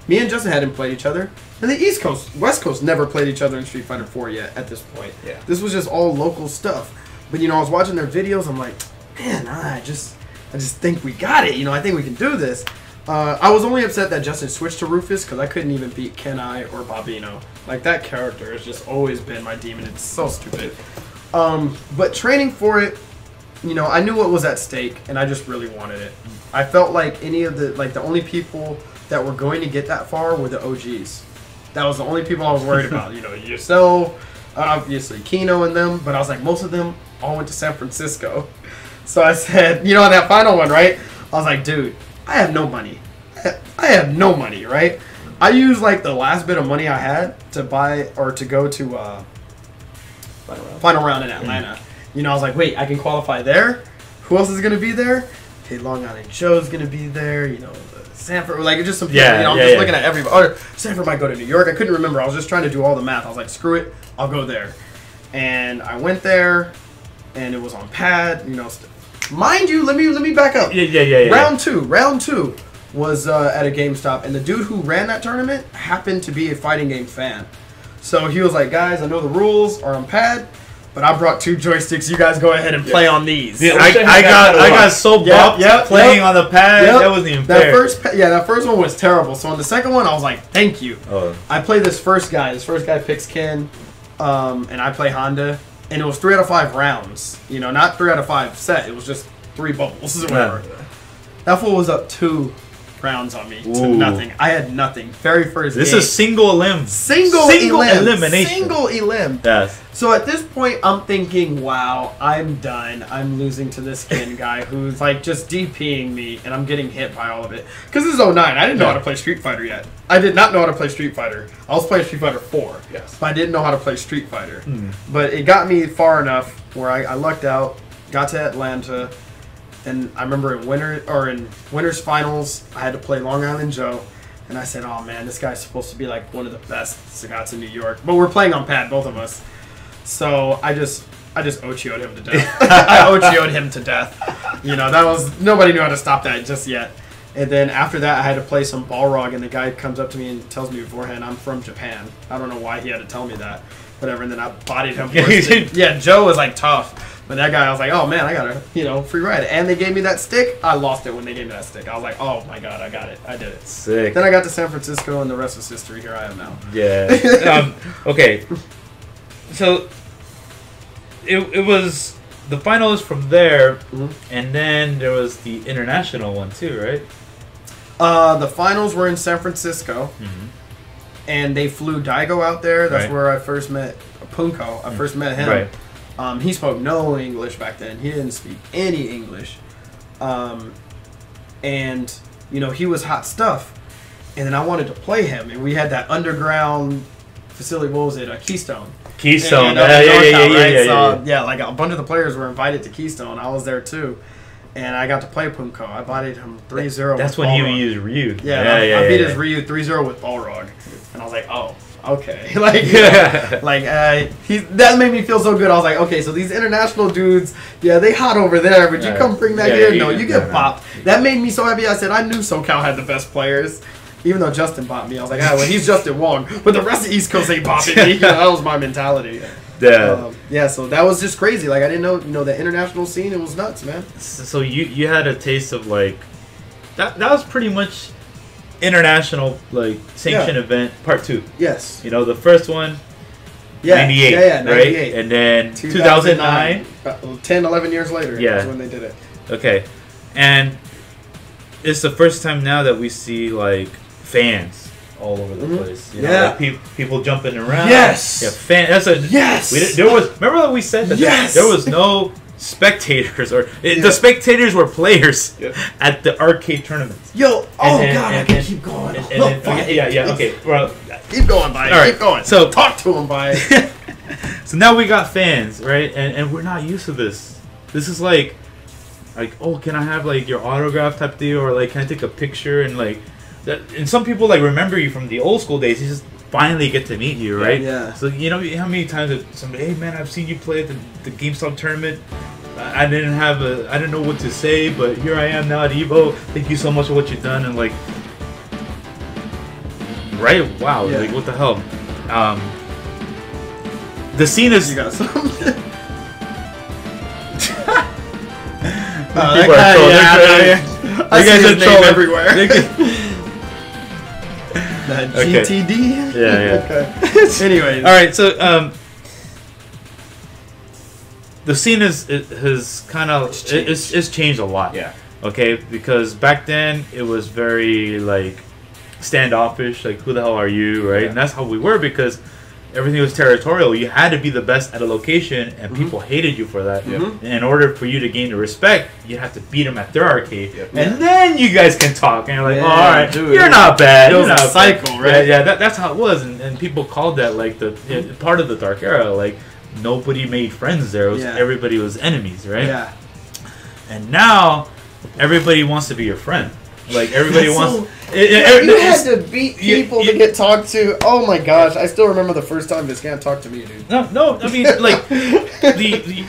me and Justin hadn't played each other. And the West Coast never played each other in Street Fighter 4 yet at this point. Yeah. This was just all local stuff. But, you know, I was watching their videos. I'm like, man, I just think we got it. You know, I think we can do this. I was only upset that Justin switched to Rufus because I couldn't even beat Kenai or Bobino. Like, that character has just always been my demon. It's so stupid. But training for it, you know, I knew what was at stake, and I just really wanted it. I felt like the only people that were going to get that far were the OGs. That was the only people I was worried about. You know, yourself, obviously Kino and them, but I was like, most of them all went to San Francisco. So I said, you know, that final one, right? I was like, dude, I have no money. I have no money, right? I used like the last bit of money I had to buy or to go to final round in Atlanta. You know, I was like, wait, I can qualify there? Who else is going to be there? Okay, Long Island Joe's going to be there. You know, Sanford, like just some people. You know, I'm just looking at everybody. Or Sanford might go to New York. I couldn't remember. I was just trying to do all the math. I was like, screw it, I'll go there. And I went there, and it was on pad. You know, mind you, let me back up. Yeah. Round two was at a GameStop, and the dude who ran that tournament happened to be a fighting game fan. So he was like, guys, I know the rules are on pad, but I brought 2 joysticks. You guys go ahead and play on these. Yeah, I got so bumped playing on the pad. That wasn't even fair. That first one was terrible. So on the second one, I was like, thank you. I play this first guy. This first guy picks Ken, and I play Honda. And it was 3 out of 5 rounds. You know, not 3 out of 5 set. It was just 3 bubbles or whatever. That fool was up 2 rounds on me to nothing. I had nothing. Very first This game. is single elim. Single elimination. Single elim. Yes. So at this point, I'm thinking, wow, I'm done. I'm losing to this Ken guy who's like just DPing me, and I'm getting hit by all of it. Because this is 09. I didn't know how to play Street Fighter yet. I did not know how to play Street Fighter. I was playing Street Fighter 4. Yes. But I didn't know how to play Street Fighter. But it got me far enough where I lucked out, got to Atlanta, and I remember in winter's finals, I had to play Long Island Joe. And I said, oh man, this guy's supposed to be like one of the best Sagats in New York. But we're playing on pad, both of us. So I just Ochio'd him to death. I Ochio'd him to death. You know, nobody knew how to stop that just yet. And then after that, I had to play some Balrog, and the guy comes up to me and tells me beforehand, I'm from Japan. I don't know why he had to tell me that. Whatever, and then I bodied him. Yeah, Joe was like tough. But that guy, I was like, oh man, I got a free ride. And they gave me that stick. I lost it when they gave me that stick. I was like, oh my god, I got it. I did it. Sick. Then I got to San Francisco, and the rest is history. Here I am now. Yeah. Okay. So it was the final is from there, and then there was the international one too, right? The finals were in San Francisco, and they flew Daigo out there. That's where I first met Punko. I first met him. Right. He spoke no English back then. He didn't speak any English. And, you know, he was hot stuff. And then I wanted to play him. And we had that underground facility. What was it? Keystone. Keystone. Yeah, like a bunch of the players were invited to Keystone. I was there too. And I got to play Punko. I bodied him 3-0 That's when you used Ryu. I beat his Ryu 3-0 with Balrog. And I was like, oh, okay. That made me feel so good. I was like, okay, so these international dudes, they hot over there, but you come bring that here? No, you get bopped. That made me so happy. I said, I knew SoCal had the best players. Even though Justin bopped me. I was like, well, he's Justin Wong. But the rest of East Coast ain't bopping me. That was my mentality. So that was just crazy. Like, I didn't know, the international scene, it was nuts, man. So you had a taste of, like, that was pretty much international, like, sanctioned event part 2. Yes. You know, the first one, 98, 98, right? And then 2009. 10, 11 years later. That's when they did it. Okay. And it's the first time now that we see, like, fans all over the place. You know, like people jumping around. Yes. Yeah, Yes. There was. Remember that we said that there was no spectators, or the spectators were players at the arcade tournaments. I can keep going. Okay. Well, keep going, Bye. Right. Keep going. So talk to him, Bye. So now we got fans, right? And we're not used to this. This is like, oh, can I have like your autograph type deal, or like can I take a picture, and like that, and some people like remember you from the old school days. You just finally get to meet you, right? Yeah. So you know how many times that somebody, hey man, I've seen you play at the Gamestop tournament. I didn't know what to say, but here I am now at Evo. Thank you so much for what you've done, and like, right? Wow, like what the hell? The scene is. You got something. I see his name everywhere. That GTD. Okay. Anyways, all right. So the scene has kind of it's changed a lot. Yeah. Okay, because back then it was very like standoffish. Like, who the hell are you, right? And that's how we were, because everything was territorial. You had to be the best at a location, and people hated you for that. And in order for you to gain the respect, you have to beat them at their arcade, and then you guys can talk. And you're like, oh, all right, dude, you're not bad. It was a cycle, right? Yeah, that's how it was, and people called that like the part of the dark era. Like, nobody made friends there. It was, everybody was enemies, right? Yeah. And now everybody wants to be your friend. Like, everybody wants. You had to beat people to get talked to. Oh my gosh! I still remember the first time this guy talked to me, dude. No. I mean, like,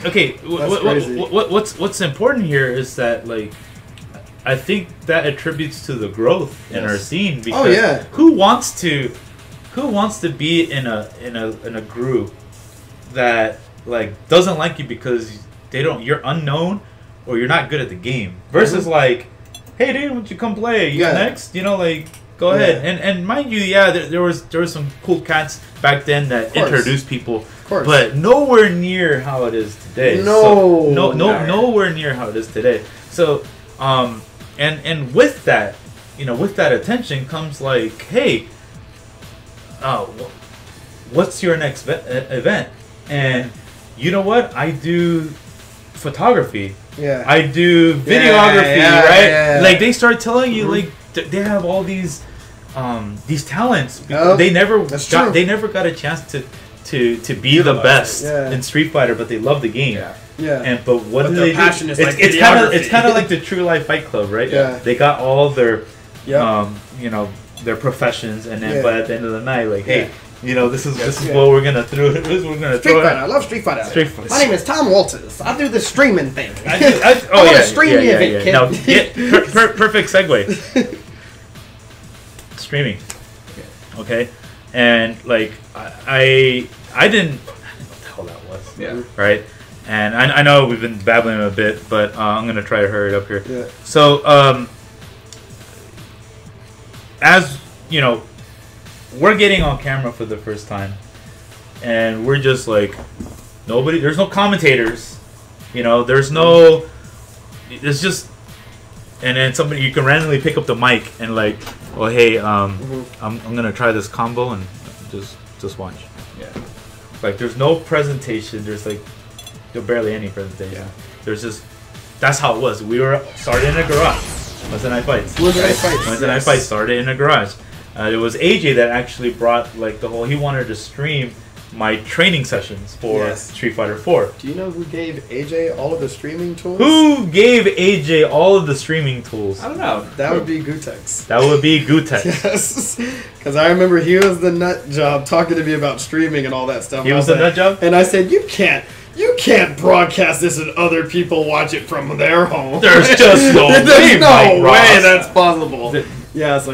okay. What's important here is that, like, I think that attributes to the growth in our scene, because who wants to be in a group that like doesn't like you because you're unknown or you're not good at the game, versus like, hey dude, why don't you come play? You next? You know, like, go ahead. And mind you, there was some cool cats back then that introduced people, but nowhere near how it is today. Nowhere near how it is today. So, and with that, with that attention comes like, hey, what's your next event? And you know what? I do photography. I do videography, right? Like, they start telling you, like, they have all these talents. They never got a chance to be the best in Street Fighter, but they love the game. But what do they do? It's kind of like the True Life Fight Club, right? They got all their their professions, and then but at the end of the night, like, hey, this is what we're gonna throw. Street Fighter. I love Street Fighter. My name is Tom Walters. I do the streaming thing. I want to stream the event, kid. Now, perfect segue. Streaming. Okay, and like I didn't know what the hell that was. Right. And I know we've been babbling a bit, but I'm gonna try to hurry it up here. So as you know, we're getting on camera for the first time, and we're just like, there's no commentators, You know, there's no. It's just. And then somebody you can randomly pick up the mic and like, oh hey, I'm gonna try this combo and just watch. Yeah. Like there's no presentation. There's barely any presentation. Yeah. There's just that's how it was. We were started in a garage. Wednesday Night Fights. Wednesday Night Fights started in a garage. It was AJ that actually brought like the whole. He wanted to stream my training sessions for Street Fighter 4. Do you know who gave AJ all of the streaming tools? Who gave AJ all of the streaming tools? I don't know. That would be Gutex. That would be Gutex. Yes. Because I remember he was the nut job talking to me about streaming and all that stuff. He was the nut job? And I said, you can't broadcast this and other people watch it from their home. There's just no way. There's no way that's possible. Yeah, so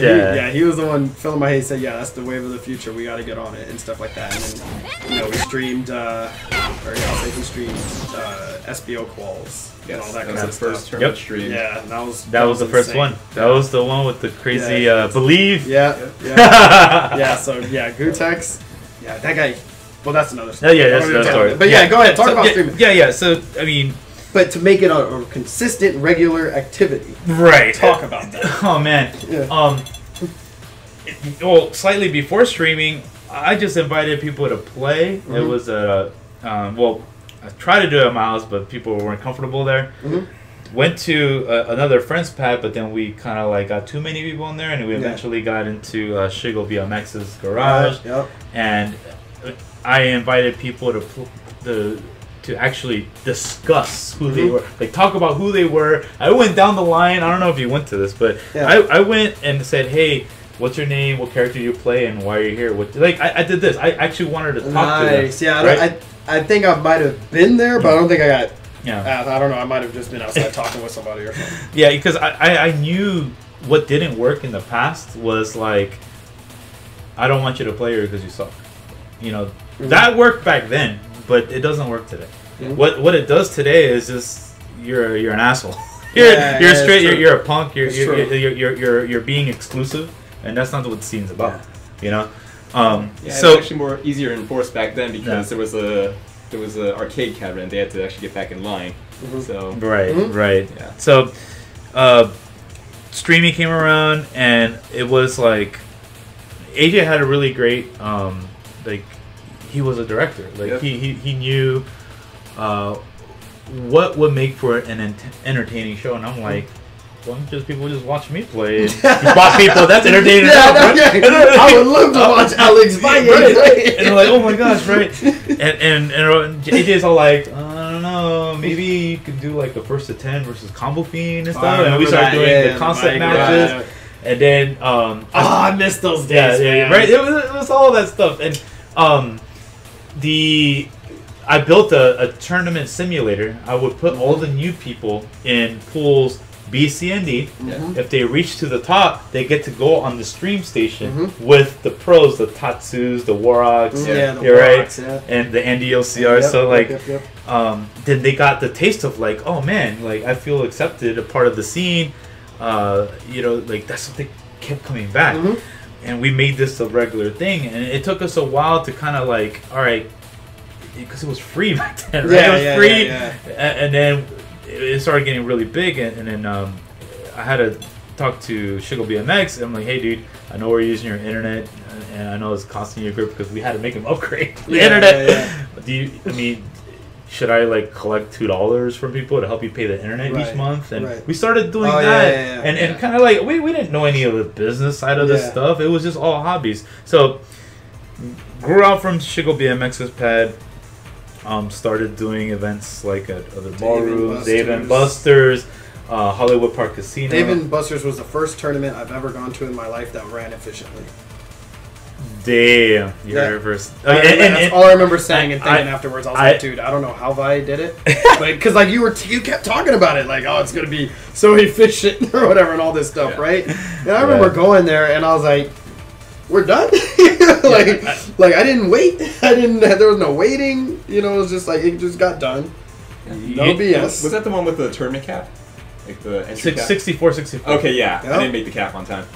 he was the one filling my head. He said, yeah, that's the wave of the future. We got to get on it and stuff like that. And then, we streamed, he streamed SBO quals and all that kind of stuff. First tournament stream. Yeah, that was the first insane. one. That was the one with the crazy Believe. Yeah. So Gutex. Yeah, that guy. Well, that's another story. Yeah, that's another story. But go ahead. Talk about streaming. Yeah. So I mean. But to make it a consistent, regular activity. Right. Talk about that. Oh, man. Yeah. Slightly before streaming, I just invited people to play. Mm-hmm. It was I tried to do it at my house, but people weren't comfortable there. Mm-hmm. Went to another friend's pad, but then we kind of like got too many people in there, and we eventually got into Shigo BMX's garage. And I invited people to actually discuss who they were, like talk about who they were. I went down the line. I don't know if you went to this, but I went and said, "Hey, what's your name? What character do you play, and why are you here?" I did this. I actually wanted to talk to them. Yeah, I think I might have been there, but I don't think I got. Yeah, I don't know. I might have just been outside talking with somebody or something. Yeah, because I knew what didn't work in the past was like, I don't want you to play her because you suck. That worked back then. But it doesn't work today. Mm-hmm. What it does today is just you're an asshole. You're straight. You're a punk. You're being exclusive, and that's not what the scene's about. Yeah. It was actually easier to enforce back then because there was a arcade cabinet and they had to actually get back in line. Mm-hmm. So right. Yeah. So streaming came around, and it was like AJ had a really great he was a director. He knew what would make for an entertaining show, and I'm like, why don't people just watch me play? Spot people, that's entertaining. I would love to watch Alex Valle. And they're like, oh my gosh, right? And AJ's all like, I don't know, maybe you could do like a first to 10 versus Combo Fiend and stuff. And we started doing the concept matches. And then I miss those days. Right. It was all that stuff, and I built a tournament simulator. I would put all the new people in pools B, C, and D. Mm-hmm. If they reach to the top, they get to go on the stream station with the pros, the Tatsus, the Waroks, and the NDLCR. Then they got the taste of like, oh man, like I feel accepted, a part of the scene. That's something kept coming back. Mm-hmm. And we made this a regular thing, and it took us a while to kind of like, all right, because it was free back then, right? It was free, and then it started getting really big, and then I had to talk to Shigo BMX, and I'm like, hey, dude, I know we're using your internet, and I know it's costing you a grip because we had to make him upgrade the internet. Should I like collect $2 from people to help you pay the internet each month? And we started doing that, and kind of like we didn't know any of the business side of this stuff. It was just all hobbies. So grew out from Shigo BMX's pad. Started doing events like at other ballrooms, Dave and Buster's, Hollywood Park Casino. Dave and Buster's was the first tournament I've ever gone to in my life that ran efficiently. Damn, you're first. That's all I remember saying and thinking afterwards. I was like, dude, I don't know how Valle did it, but because like you kept talking about it, like, oh, it's gonna be so efficient or whatever, and all this stuff, right? And I remember going there, and I was like, we're done. Like I didn't wait. There was no waiting. It was just like it just got done. No BS. Was that the one with the tournament cap? Like the entry cap? 64. Okay, yeah. I didn't make the cap on time.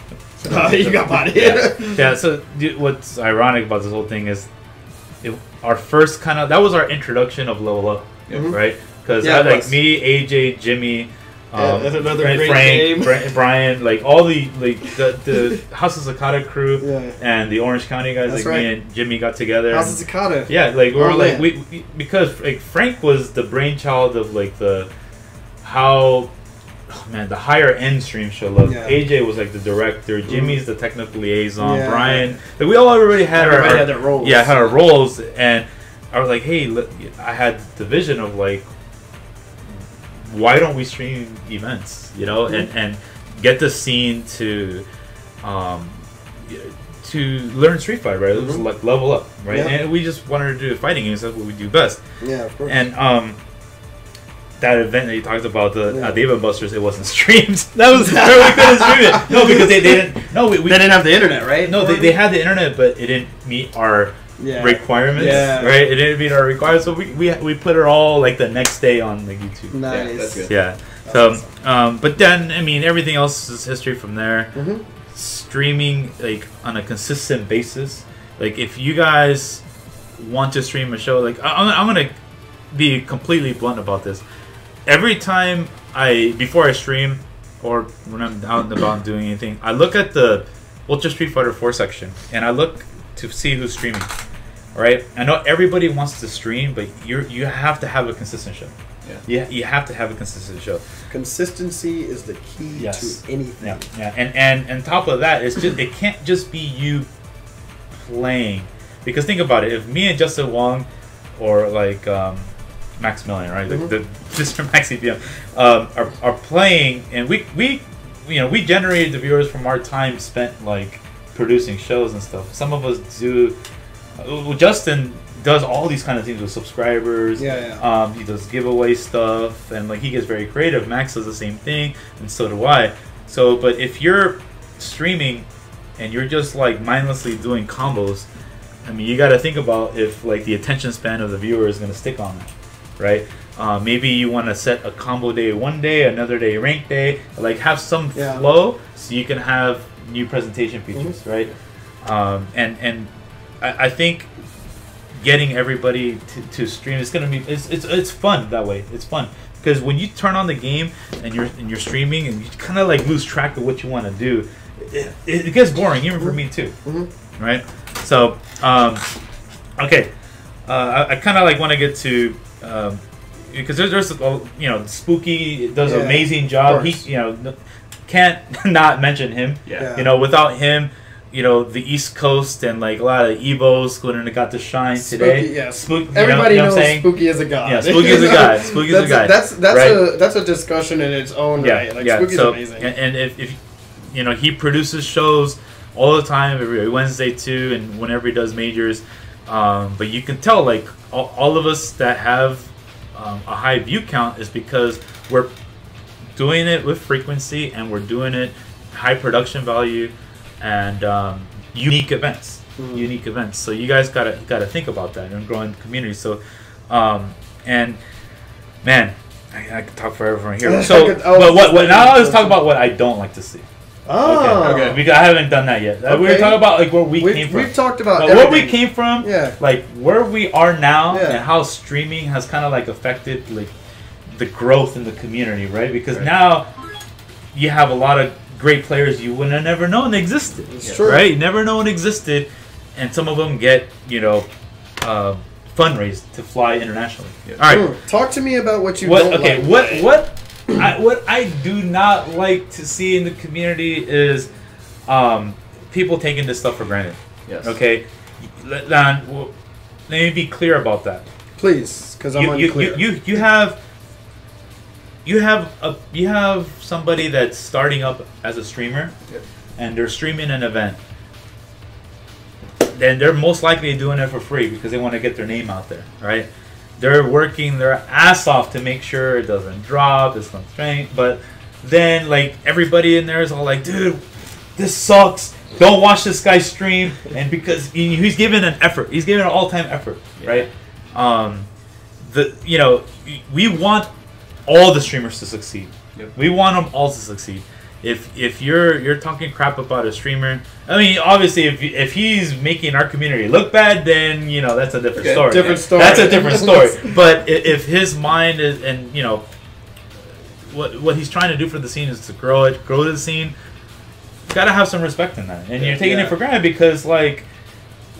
You got bodied. Yeah. So what's ironic about this whole thing is, our first that was our introduction of Level Up, right? because Yeah, like me, AJ, Jimmy. That's another great Frank, game. Brian, like all the House of Sakata crew Yeah. and the Orange County guys, That's like right. me and Jimmy got together. House of Sakata. Yeah, like we were Oh, like man. we because like Frank was the brainchild of like the higher end stream show. Like Yeah. AJ was like the director, Jimmy's the technical liaison, Yeah. Brian. Like we all already had Everybody had their roles. Yeah, had our roles, and I was like, hey, I had the vision of like, why don't we stream events, you know, and get the scene to learn Street Fighter, right? It was like level up, right? Yeah. And we just wanted to do fighting games. That's what we do best. Yeah, of course. And that event that you talked about, the David Busters, it wasn't streamed. That was we couldn't stream it. No, because they didn't. No, we they didn't have the internet, right? No, they had the internet, but it didn't meet our requirements. Yeah. Right, it didn't meet our requirements, so we put it all like the next day on like YouTube. Nice. Yeah, that's good. Yeah. That's So, awesome. but then I mean, everything else is history from there. Mhm. Streaming like on a consistent basis. Like if you guys want to stream a show, like I'm gonna be completely blunt about this. Every time before I stream or when I'm out and about doing anything, I look at the Ultra Street Fighter 4 section and I look to see who's streaming. All right, I know everybody wants to stream, but you have to have a consistent show. Yeah, you have to have a consistent show. Consistency is the key to anything. Yeah. And on top of that, it can't just be you playing, because think about it. If me and Justin Wong or like Max Million, right, the Mr. Max EPM, are playing, and we generated the viewers from our time spent like producing shows and stuff. Some of us do. Justin does all these kind of things with subscribers. He does giveaway stuff, and like he gets very creative. Max does the same thing, and so do I. So, but if you're streaming and you're just like mindlessly doing combos, I mean, you got to think about if like the attention span of the viewer is going to stick on that, right? Maybe you want to set a combo day one day, another day rank day, like have some flow so you can have new presentation features, right? And I think getting everybody to stream is gonna be it's fun that way. It's fun because when you turn on the game and you're streaming and you kind of like lose track of what you want to do, it gets boring even for me too, right? So okay, I kind of like want to get to because there's Spooky does an amazing job. He can't not mention him. Without him, the East Coast and like a lot of Evos couldn't have got to shine today. Everybody knows Spooky is a god. Yeah, Spooky is a guy. Spooky is a guy. That's a discussion in its own right. Like Spooky's amazing. And if he produces shows all the time, every Wednesday too, and whenever he does majors. But you can tell like all of us that have a high view count is because we're doing it with frequency and we're doing it high production value and unique events. So you guys gotta think about that and growing the community. So and man, I could talk forever from here. So but now let's talk about what I don't like to see. Okay. Because I haven't done that yet. We were talking about like where we came from. We've talked about where we came from. Like where we are now and how streaming has kind of like affected like the growth in the community, right? Because now you have a lot of great players you would have never known existed. It's true. Right? You never known existed, and some of them get fundraised to fly internationally. All right, talk to me about what you don't like. What I do not like to see in the community is people taking this stuff for granted. Yes. Okay. Let me be clear about that. Please, because I'm unclear. You have somebody that's starting up as a streamer, and they're streaming an event. Then they're most likely doing it for free because they want to get their name out there, right? They're working their ass off to make sure it doesn't drop, it's not strange. But then, like, everybody in there is all like, dude, this sucks. Don't watch this guy stream. And because he's giving an effort. He's giving an all-time effort, right? We want all the streamers to succeed. We want them all to succeed. if you're talking crap about a streamer, I mean, obviously, if he's making our community look bad, then that's a different story. Different story. That's a different story. But if his mind is, and what he's trying to do for the scene is to grow the scene, you gotta have some respect in that, and you're taking it for granted because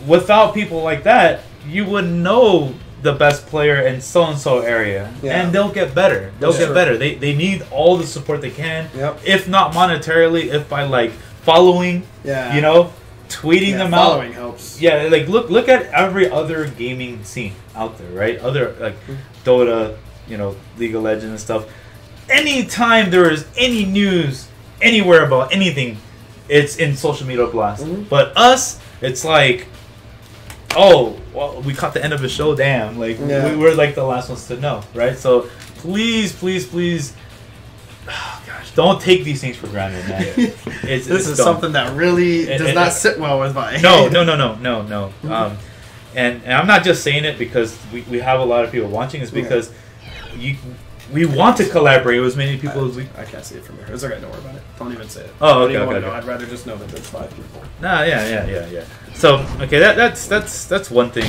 without people like that, you wouldn't know the best player in so-and-so area, and they'll get better. They need all the support they can, if not monetarily, if by following, tweeting them out. Following helps. Yeah, look at every other gaming scene out there, right? Other Dota, League of Legends and stuff. Anytime there is any news anywhere about anything, it's in social media blast. But us, it's oh, well, we caught the end of the show, damn. We were the last ones to know, right? So please, oh gosh, don't take these things for granted, man. This is something that really does not sit well with my No. And I'm not just saying it because we have a lot of people watching. It's because we want to collaborate with as many people as we... I can't see it from here. It's okay, don't worry about it. Don't even say it. Oh, okay. I'd rather just know that there's 5 people. Nah, yeah. So, okay, that's one thing.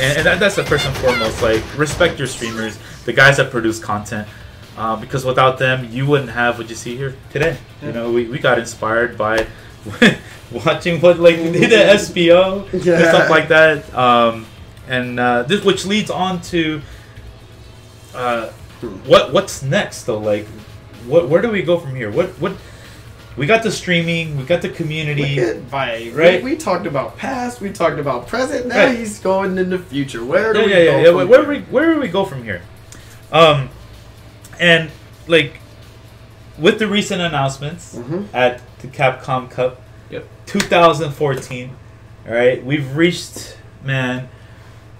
And that's the first and foremost. Respect your streamers, the guys that produce content. Because without them, you wouldn't have what you see here today. We got inspired by watching what they did at SPO and stuff like that. And which leads on to... What's next though? Where do we go from here? What we got the streaming, we got the community, right? We talked about past, we talked about present. Now he's going in the future. Where do we go? Where do we go from here? And with the recent announcements at the Capcom Cup, 2014. All right, we've reached, man.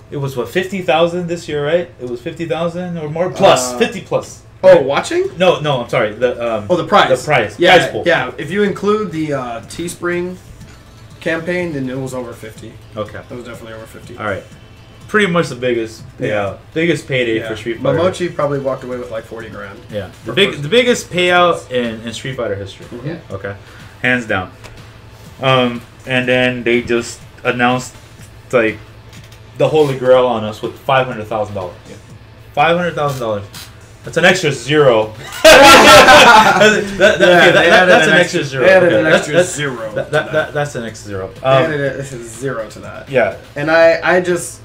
It was 50,000 this year, right? It was 50,000 or more plus 50 plus. Oh, watching? No, I'm sorry. The prize. The prize. Yeah, prize pool. Yeah. If you include the Teespring campaign, then it was over 50. Okay. It was definitely over 50. All right. Pretty much the biggest payout, biggest payday for Street Fighter. Momochi probably walked away with 40 grand. Yeah. The biggest payout in Street Fighter history. Yeah. Okay. Hands down. And then they just announced the Holy Grail on us with $500,000. $500,000. That's an extra zero. That's an extra zero. They added an extra zero. That's an extra zero. Added a zero to that. Yeah. And I just,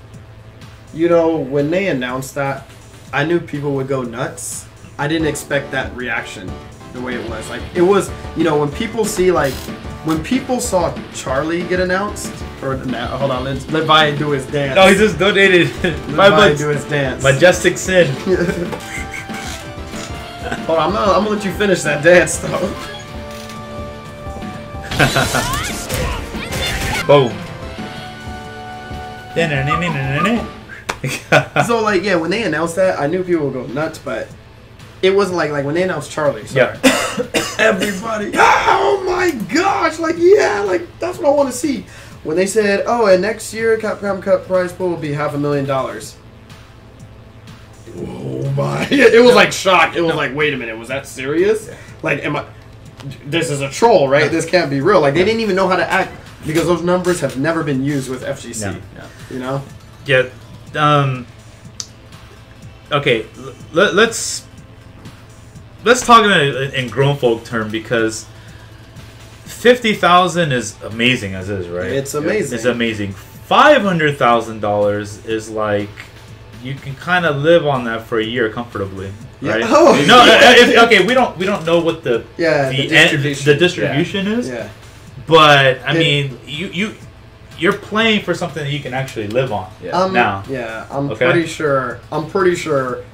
when they announced that, I knew people would go nuts. I didn't expect that reaction the way it was. It was, when people see, when people saw Charlie get announced, hold on, let Vi do his dance. No, he just donated $5. Let Vi do his dance. Majestic Sin. Hold on, I'm gonna let you finish that dance though. Boom. So when they announced that, I knew people would go nuts, but it wasn't like when they announced Charlie. Sorry. Everybody, oh my gosh, that's what I want to see. When they said, and next year Capcom Cup prize pool will be $500,000. Oh my! It was shock. It was wait a minute, was that serious? Yeah. This is a troll, right? This can't be real. They didn't even know how to act because those numbers have never been used with FGC. No. Yeah. Okay. Let's talk in grown folk term because 50,000 is amazing as is, right? It's amazing. It's amazing. $500,000 is you can kind of live on that for a year comfortably, right? Yeah. Oh, okay. We don't know what the distribution is. Yeah. But I mean, you're playing for something that you can actually live on. Now. Yeah, I'm pretty sure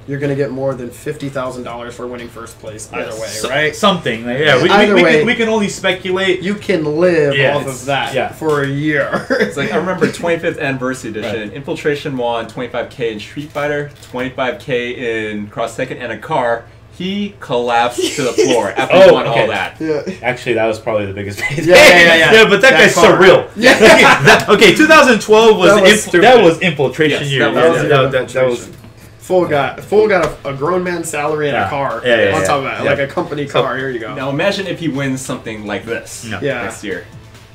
you're gonna get more than $50,000 for winning first place either way, right? Something. We can only speculate. You can live off of that for a year. It's I remember 25th anniversary edition. Right. Infiltration won 25K in Street Fighter, 25K in Cross Tekken, and a car. He collapsed to the floor after he won all that. Yeah. Actually, that was probably the biggest payday. Yeah, but that guy's surreal. Yeah. Okay, 2012 was infiltration year. That was Full got a grown man's salary and a car on top of that, like a company car. Here you go. Now imagine if he wins something like this next year.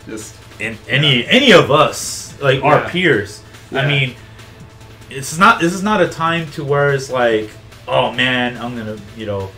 Just any of us, like our peers. I mean, this is not a time to where it's like, oh man, I'm gonna, you know,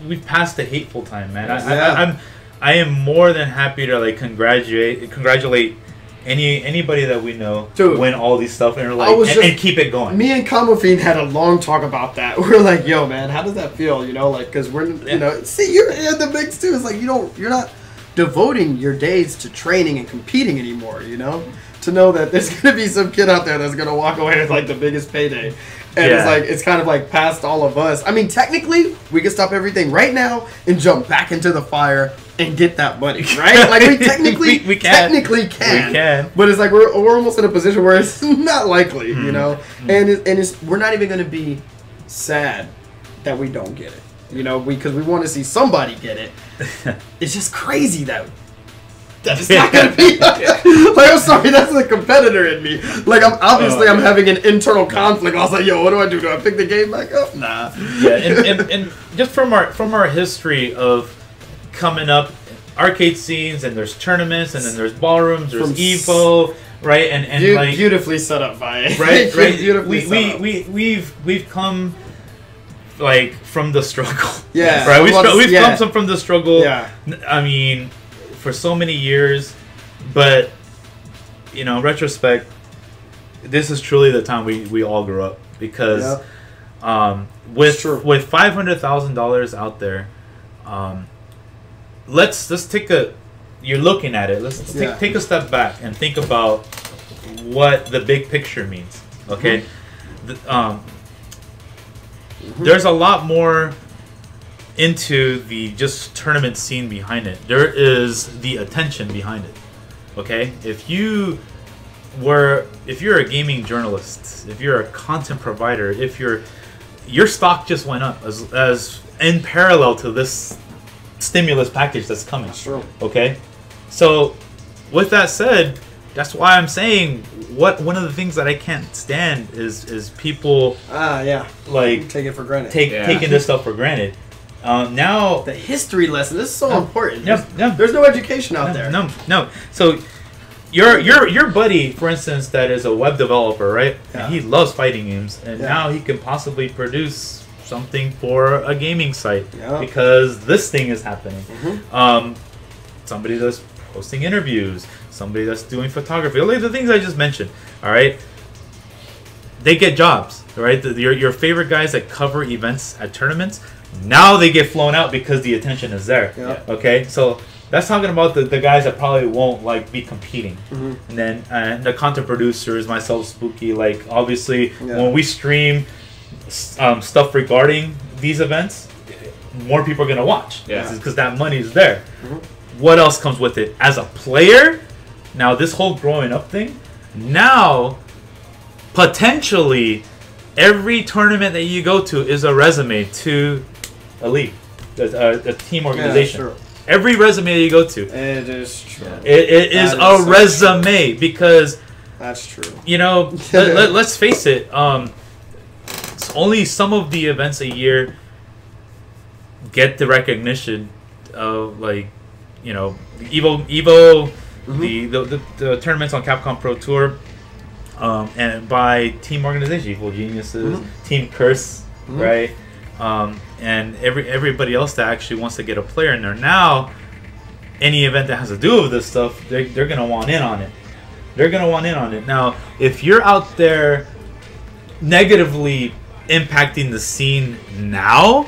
we've passed the hateful time, man. I am more than happy to like congratulate anybody that we know to win all these stuff and like and keep it going. Me and Combo Fiend had a long talk about that. We're like, yo, man, how does that feel? You know, like, because we're you know, see, you're in the mix too. It's like you're not devoting your days to training and competing anymore. You know, to know that there's gonna be some kid out there that's gonna walk away with like the biggest payday. And it's kind of like past all of us. I mean, technically, we can stop everything right now and jump back into the fire and get that money, right? Like we technically we can. But it's like we're almost in a position where it's not likely, you know. And we're not even going to be sad that we don't get it, you know, because we want to see somebody get it. It's just crazy that it's not gonna be like, I'm sorry, that's the competitor in me. Like I'm having an internal conflict. I was like, yo, what do? Do I pick the game back up? Nah. Yeah, and just from our history of coming up, arcade scenes, and there's tournaments, and then there's ballrooms, there's Evo, right? And like beautifully set up by right. We've come like from the struggle. Yeah. Right. We've come from the struggle. Yeah. I mean, for so many years, but you know, in retrospect, this is truly the time we all grew up because with $500,000 out there, let's take a you're looking at it. Let's take a step back and think about what the big picture means. Okay, there's a lot more into the just tournament scene behind it. There is the attention behind it. Okay, if you're a gaming journalist, if you're a content provider, if your stock just went up as in parallel to this stimulus package that's coming. That's true. Okay, so with that said, that's why I'm saying one of the things that I can't stand is people like take it for granted, taking this stuff for granted. Now the history lesson. This is so important. No, there's no education out there. No. So your buddy, for instance, that is a web developer, right? Yeah. And he loves fighting games, and now he can possibly produce something for a gaming site because this thing is happening. Somebody that's posting interviews, somebody that's doing photography, all the things I just mentioned. All right, they get jobs, right? Your favorite guys that cover events at tournaments. Now they get flown out because the attention is there. Okay, so that's talking about the guys that probably won't like be competing, and then the content producers, myself, Spooky. Like obviously, when we stream stuff regarding these events, more people are gonna watch. Because that money is there. What else comes with it as a player? Now this whole growing up thing. Now potentially every tournament that you go to is a resume to a league, a team organization. Yeah, every resume that you go to, it is true. It is a resume because that's true. You know, let's face it. Only some of the events a year get the recognition of, like, you know, Evo, the tournaments on Capcom Pro Tour, and by team organization, Evil Geniuses, Team Curse, right? And everybody else that actually wants to get a player in there. Now, any event that has to do with this stuff, they're going to want in on it. They're going to want in on it. Now, if you're out there negatively impacting the scene now,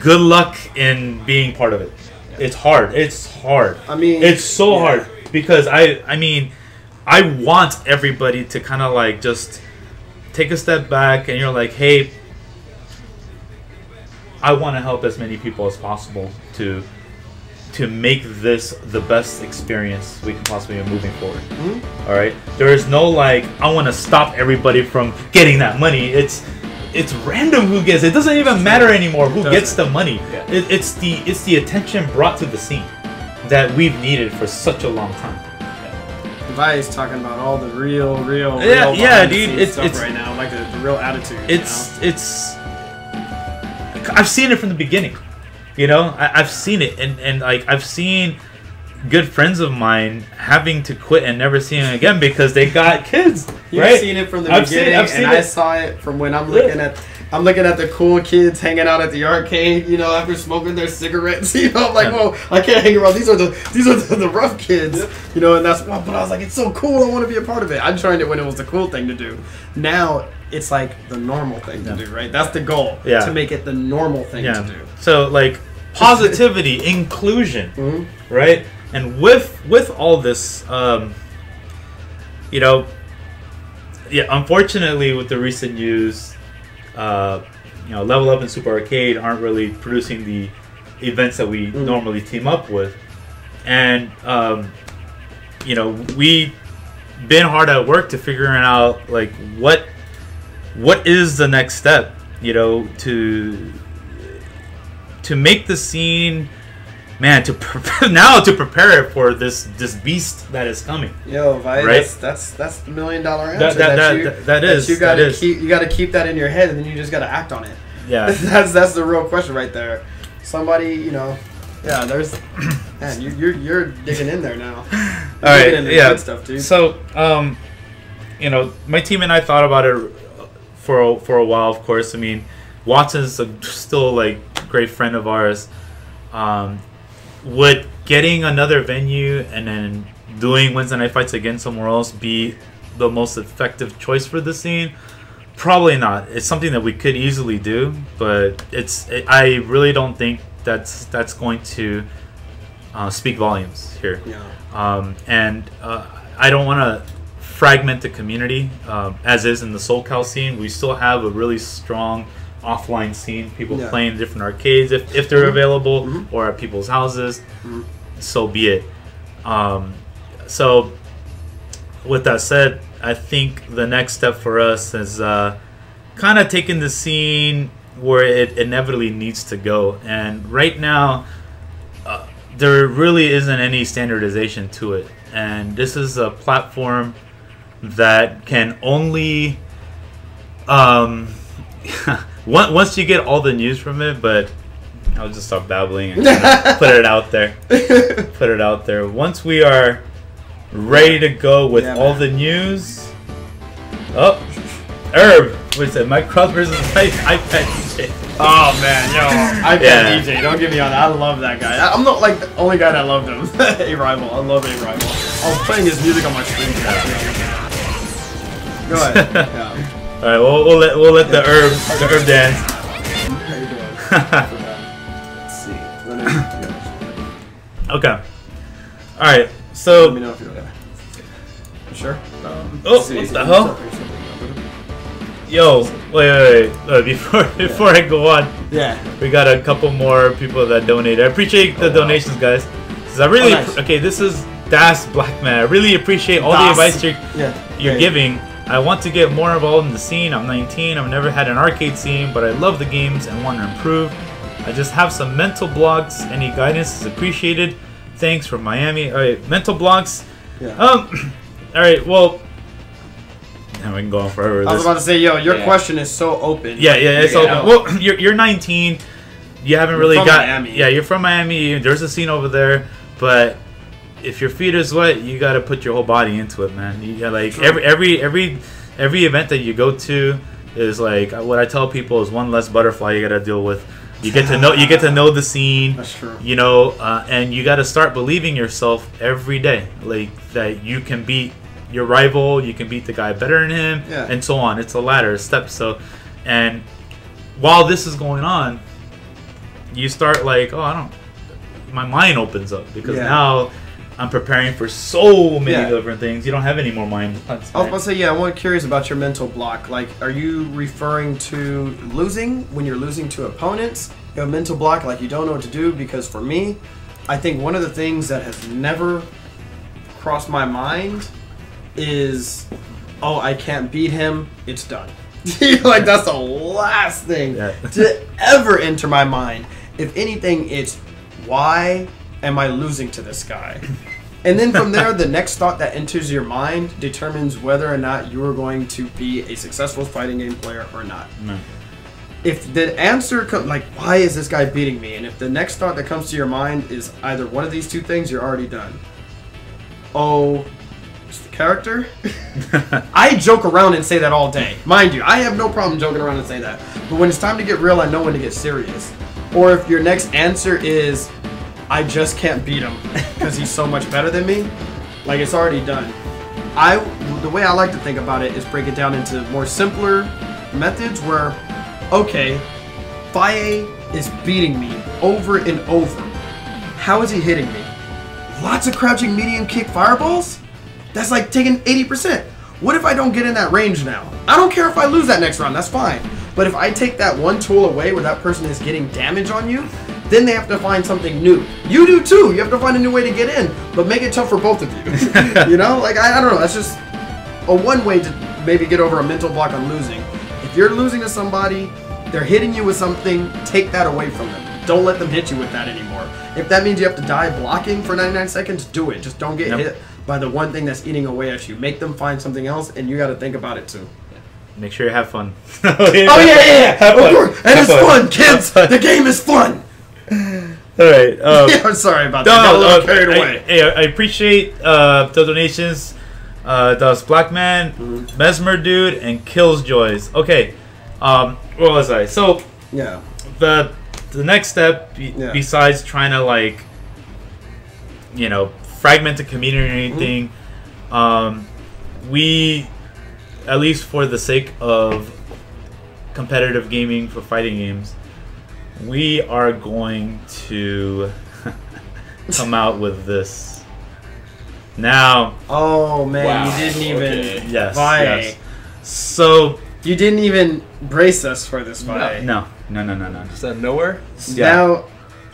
good luck in being part of it. It's hard. It's hard. I mean, it's so hard because I mean, I want everybody to kind of like just take a step back and you're like, hey, I want to help as many people as possible to make this the best experience we can possibly be moving forward. All right, there is no like I want to stop everybody from getting that money. It's random who gets it. It doesn't even matter anymore who gets the money. It's the attention brought to the scene that we've needed for such a long time. Vice talking about all the real dude. It's right now, like the real attitude. It's. I've seen it from the beginning. You know, I've seen it, and like I've seen good friends of mine having to quit and never seeing it again because they got kids. You've seen it from the beginning, and I saw it from when I'm looking at the cool kids hanging out at the arcade. You know, after smoking their cigarettes. You know, I'm like, whoa, I can't hang around. These are the rough kids. Yep. You know, and that's but I was like, it's so cool. I want to be a part of it. I joined it when it was the cool thing to do. Now it's like the normal thing to do, right? That's the goal. Yeah. To make it the normal thing to do. So like positivity, inclusion, right? And with all this, you know, unfortunately, with the recent news, you know, Level Up and Super Arcade aren't really producing the events that we normally team up with, and you know, we've been hard at work to figuring out like what is the next step, you know, to make the scene. Man, to prepare it for this beast that is coming. Yo, Vice, right? That's the $1 million answer. You gotta keep that in your head, and then you just gotta act on it. Yeah, that's the real question right there. Somebody, you know, yeah. There's, man, you're digging in there now. All right, good stuff, dude. So, you know, my team and I thought about it for a while. Of course, I mean, Watson's still like great friend of ours. Would getting another venue and then doing Wednesday night fights again somewhere else be the most effective choice for the scene? Probably not. It's something that we could easily do, but I really don't think that's going to speak volumes here. Yeah. And I don't want to fragment the community as is in the SoCal scene. We still have a really strong offline scene, people playing different arcades if they're available, or at people's houses, so be it. So with that said, I think the next step for us is kind of taking the scene where it inevitably needs to go, and right now there really isn't any standardization to it, and this is a platform that can only once you get all the news from it, but I'll just stop babbling and put it out there. Put it out there. Once we are ready to go with all the news. Oh, Herb. What is it? Mike Cross versus iPad DJ. Oh man, yo, iPad DJ. Don't get me on that. I love that guy. I'm not like the only guy that loved him. A-Rival. I love A-Rival. I was playing his music on my stream. Go ahead. Yeah. All right, we'll let the herb dance. How you doing? Let's see. Okay. All right. So. Let me know if you're okay. You sure? What the hell? Yo, wait. Before I go on, we got a couple more people that donated. I appreciate the donations, guys. I really okay. This is Das Blackman. I really appreciate all the advice you're giving. I want to get more involved in the scene. I'm 19. I've never had an arcade scene, but I love the games and want to improve. I just have some mental blocks. Any guidance is appreciated. Thanks from Miami. All right, mental blocks. Yeah. All right. Well, and we can go on forever. I was about to say, yo, your question is so open. Yeah, it's open. Well, you're 19. You haven't really got. Miami. Yeah, you're from Miami. There's a scene over there, but if your feet is wet, you got to put your whole body into it, man. You got like every event that you go to is like what I tell people is one less butterfly you got to deal with. You get to know the scene. That's true. You know, and you got to start believing yourself every day, like that you can beat your rival, you can beat the guy better than him, and so on. It's a ladder, steps. So, and while this is going on, you start like, my mind opens up because now I'm preparing for so many different things. You don't have any more mind. I was about to say, I'm curious about your mental block. Like, are you referring to losing when you're losing to opponents? You have a mental block, like you don't know what to do? Because for me, I think one of the things that has never crossed my mind is, I can't beat him. It's done. Like, that's the last thing to ever enter my mind. If anything, it's why am I losing to this guy? And then from there, the next thought that enters your mind determines whether or not you are going to be a successful fighting game player or not. No. If the answer comes, like, why is this guy beating me? And if the next thought that comes to your mind is either one of these two things, you're already done. Oh, it's the character? I joke around and say that all day. Mind you, I have no problem joking around and saying that. But when it's time to get real, I know when to get serious. Or if your next answer is, I just can't beat him because he's so much better than me, like, it's already done. The way I like to think about it is break it down into more simpler methods where, okay, Valle is beating me over and over. How is he hitting me? Lots of crouching medium kick fireballs? That's like taking 80%. What if I don't get in that range now? I don't care if I lose that next round, that's fine. But if I take that one tool away where that person is getting damage on you, then they have to find something new. You do too. You have to find a new way to get in, but make it tough for both of you. You know, like, I don't know. That's just a one way to maybe get over a mental block on losing. If you're losing to somebody, they're hitting you with something, take that away from them. Don't let them hit you with that anymore. If that means you have to die blocking for 99 seconds, do it. Just don't get hit by the one thing that's eating away at you. Make them find something else, and you got to think about it too. Make sure you have fun. Oh yeah. Have fun. Of course. And it's fun, kids. The game is fun. All right. Yeah, I'm sorry about that. Got a little carried away. I appreciate the donations. Does Blackman, Mesmer Dude, and Kills Joys. Okay. Where was I? So yeah, the next step besides trying to, like, you know, fragment the community or anything, we, at least for the sake of competitive gaming for fighting games, we are going to come out with this. Now, oh man, you didn't even yes. So you didn't even brace us for this fight. No. Is that nowhere? Now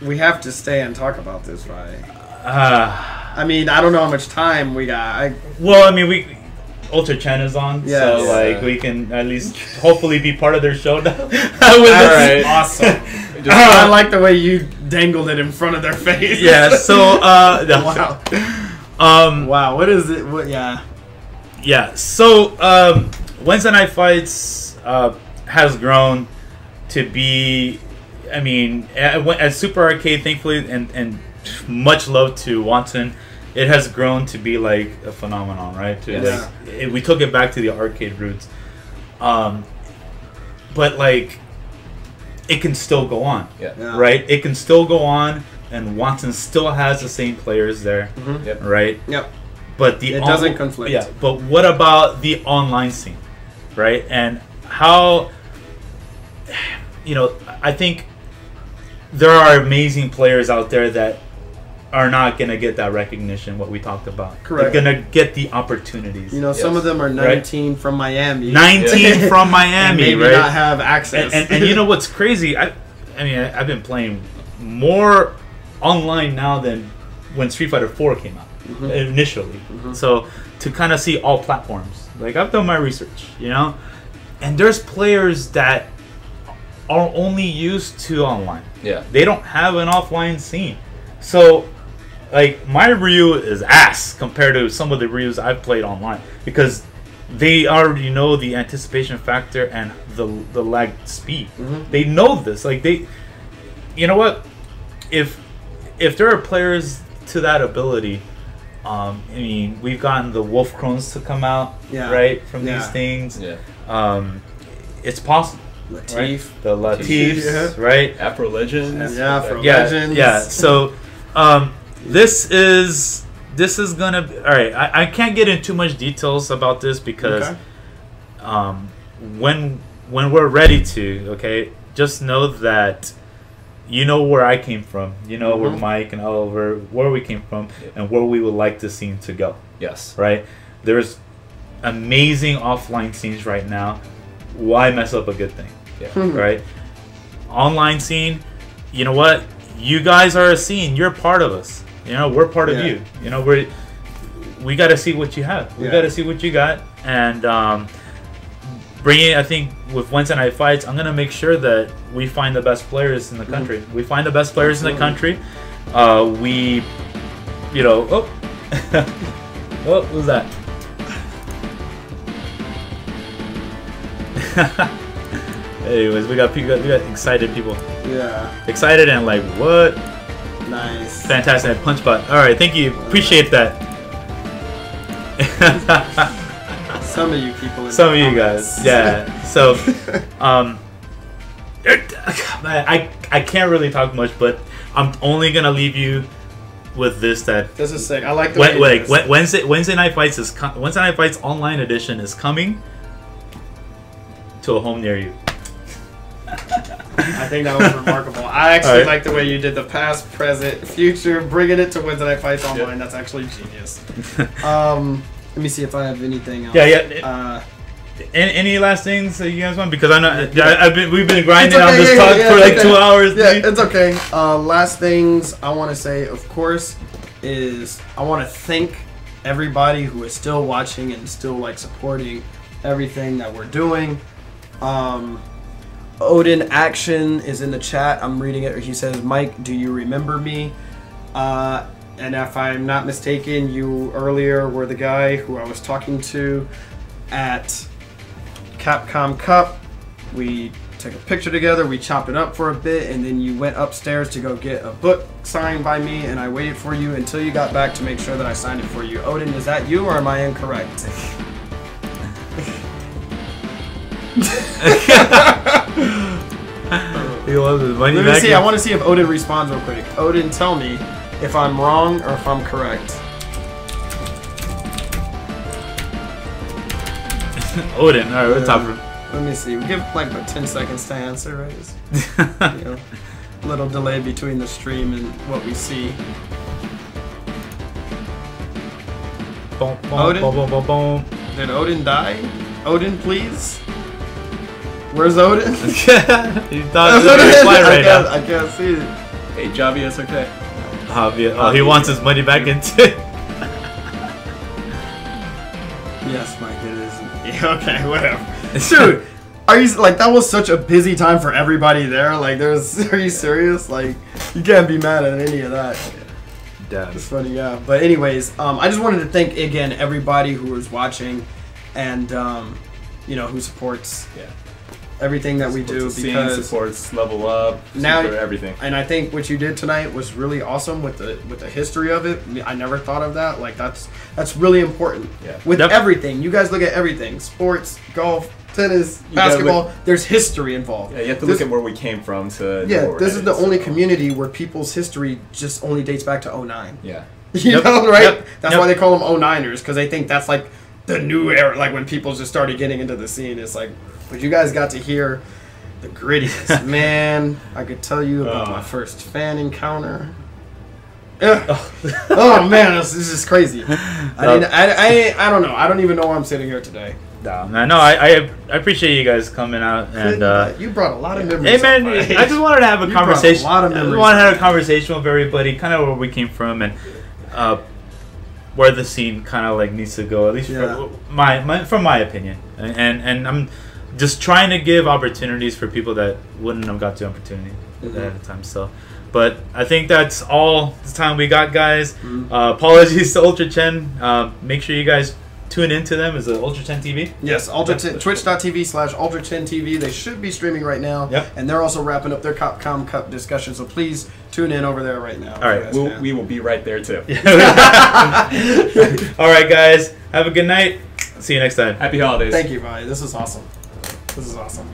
we have to stay and talk about this fight. I mean, I don't know how much time we got. We Ultra Chen is on, yes. So like we can at least hopefully be part of their show now. All right, awesome. I like the way you dangled it in front of their face. Yeah. So wow. Wow. What is it? What? Yeah. Yeah. So Wednesday Night Fights has grown to be, I mean, at Super Arcade, thankfully, and much love to Watson. It has grown to be like a phenomenon, right? We took it back to the arcade roots, but like it can still go on, right? It can still go on, and Watson still has the same players there, right? Yep. But it doesn't conflict. Yeah. But what about the online scene, right? And how, you know, I think there are amazing players out there that are not going to get that recognition, what we talked about. Correct. They're going to get the opportunities. You know, some of them are 19 from Miami. 19 from Miami, and maybe not have access. And you know what's crazy? I mean, I've been playing more online now than when Street Fighter 4 came out, initially. So to kind of see all platforms. Like, I've done my research, you know? And there's players that are only used to online. Yeah. They don't have an offline scene. So, like, my Ryu is ass compared to some of the Ryus I've played online, because they already know the anticipation factor and the lag speed. They know this. Like, you know what? If there are players to that ability, I mean, we've gotten the Wolf Crones to come out, right, from these things. Yeah. It's possible. Latif. Right? The Latifs, right? Afro Legends. Yeah, Afro Legends. Yeah, so this is gonna be, all right. I can't get into too much details about this because when we're ready to, just know that you know where I came from, you know where Mike and Oliver, where we came from, and where we would like the scene to go. Yes. Right? There's amazing offline scenes right now. Why mess up a good thing? Yeah. Right? Online scene, you know what? You guys are a scene. You're part of us. You know, we're part of you. You know, we got to see what you have. We got to see what you got. And bringing, I think, with Wednesday Night Fights, I'm going to make sure that we find the best players in the country. We find the best players in the country. We, you know, Oh, who's that? Anyways, we got excited people. Yeah. Excited and like, what? Nice. Fantastic punch bot. All right, thank you. Appreciate that. Some of you people. Some of you guys. Yeah. So, I can't really talk much, but I'm only gonna leave you with this. This is sick. I like the way Wednesday Night Fights Wednesday Night Fights Online Edition is coming to a home near you. I think that was remarkable. I actually like the way you did the past, present, future, bringing it to Wednesday Night Fights Online. Yep. That's actually genius. Let me see if I have anything else. Yeah. Any last things that you guys want? Because I know we've been grinding on this talk for like 2 hours. Yeah, it's okay. Last things I want to say, of course, is I want to thank everybody who is still watching and still like supporting everything that we're doing. Odin Action is in the chat. I'm reading it. He says, "Mike, do you remember me?" And if I'm not mistaken, you earlier were the guy who I was talking to at Capcom Cup. We took a picture together, we chopped it up for a bit, and then you went upstairs to go get a book signed by me, and I waited for you until you got back to make sure that I signed it for you. Odin, is that you or am I incorrect? Let me see. I want to see if Odin responds real quick. Odin, tell me if I'm wrong or if I'm correct. Odin, alright, what's up? Let me see. We give like about 10 seconds to answer, right? You know, little delay between the stream and what we see. Odin? Did Odin die? Odin, please? Where's Odin? He thought it was right now. I can't see it. Hey, Javi, it's okay. He wants his money back into it. Yes, Mike, it is. Yeah, okay, whatever. Dude, are you like that was such a busy time for everybody there? Like, are you serious? Like, you can't be mad at any of that. Damn. It's funny, yeah. But anyways, I just wanted to thank again everybody who was watching, and you know, who supports everything that we do, because supports Level Up, now everything. And I think what you did tonight was really awesome with the history of it. I never thought of that. Like that's really important. Yeah. With everything, you guys look at everything: sports, golf, tennis, basketball. There's history involved. Yeah, you have to look at where we came from to. Yeah, this is the only community where people's history just only dates back to 09. Yeah. You know, right? That's why they call them 09ers, because they think that's like the new era, like when people just started getting into the scene. It's like, but you guys got to hear the grittiness. Man, I could tell you about my first fan encounter. Oh man, this is crazy. I don't know. I don't even know why I'm sitting here today. No, I appreciate you guys coming out, and you brought a lot of memories. Hey man, I just wanted to have a conversation. A lot of memories. I wanted to have a conversation with everybody, kind of where we came from, and where the scene kind of like needs to go, at least from my opinion. And I'm just trying to give opportunities for people that wouldn't have got the opportunity at the time. So, but I think that's all the time we got, guys. Apologies to Ultra Chen. Make sure you guys tune into them. Is it Ultra Chen TV? Yes, twitch.tv/UltraChenTV. They should be streaming right now. Yep. And they're also wrapping up their Capcom Cup discussion, so please tune in over there right now. All right. We will be right there too. All right, guys. Have a good night. See you next time. Happy holidays. Thank you, bye. This is awesome. This is awesome.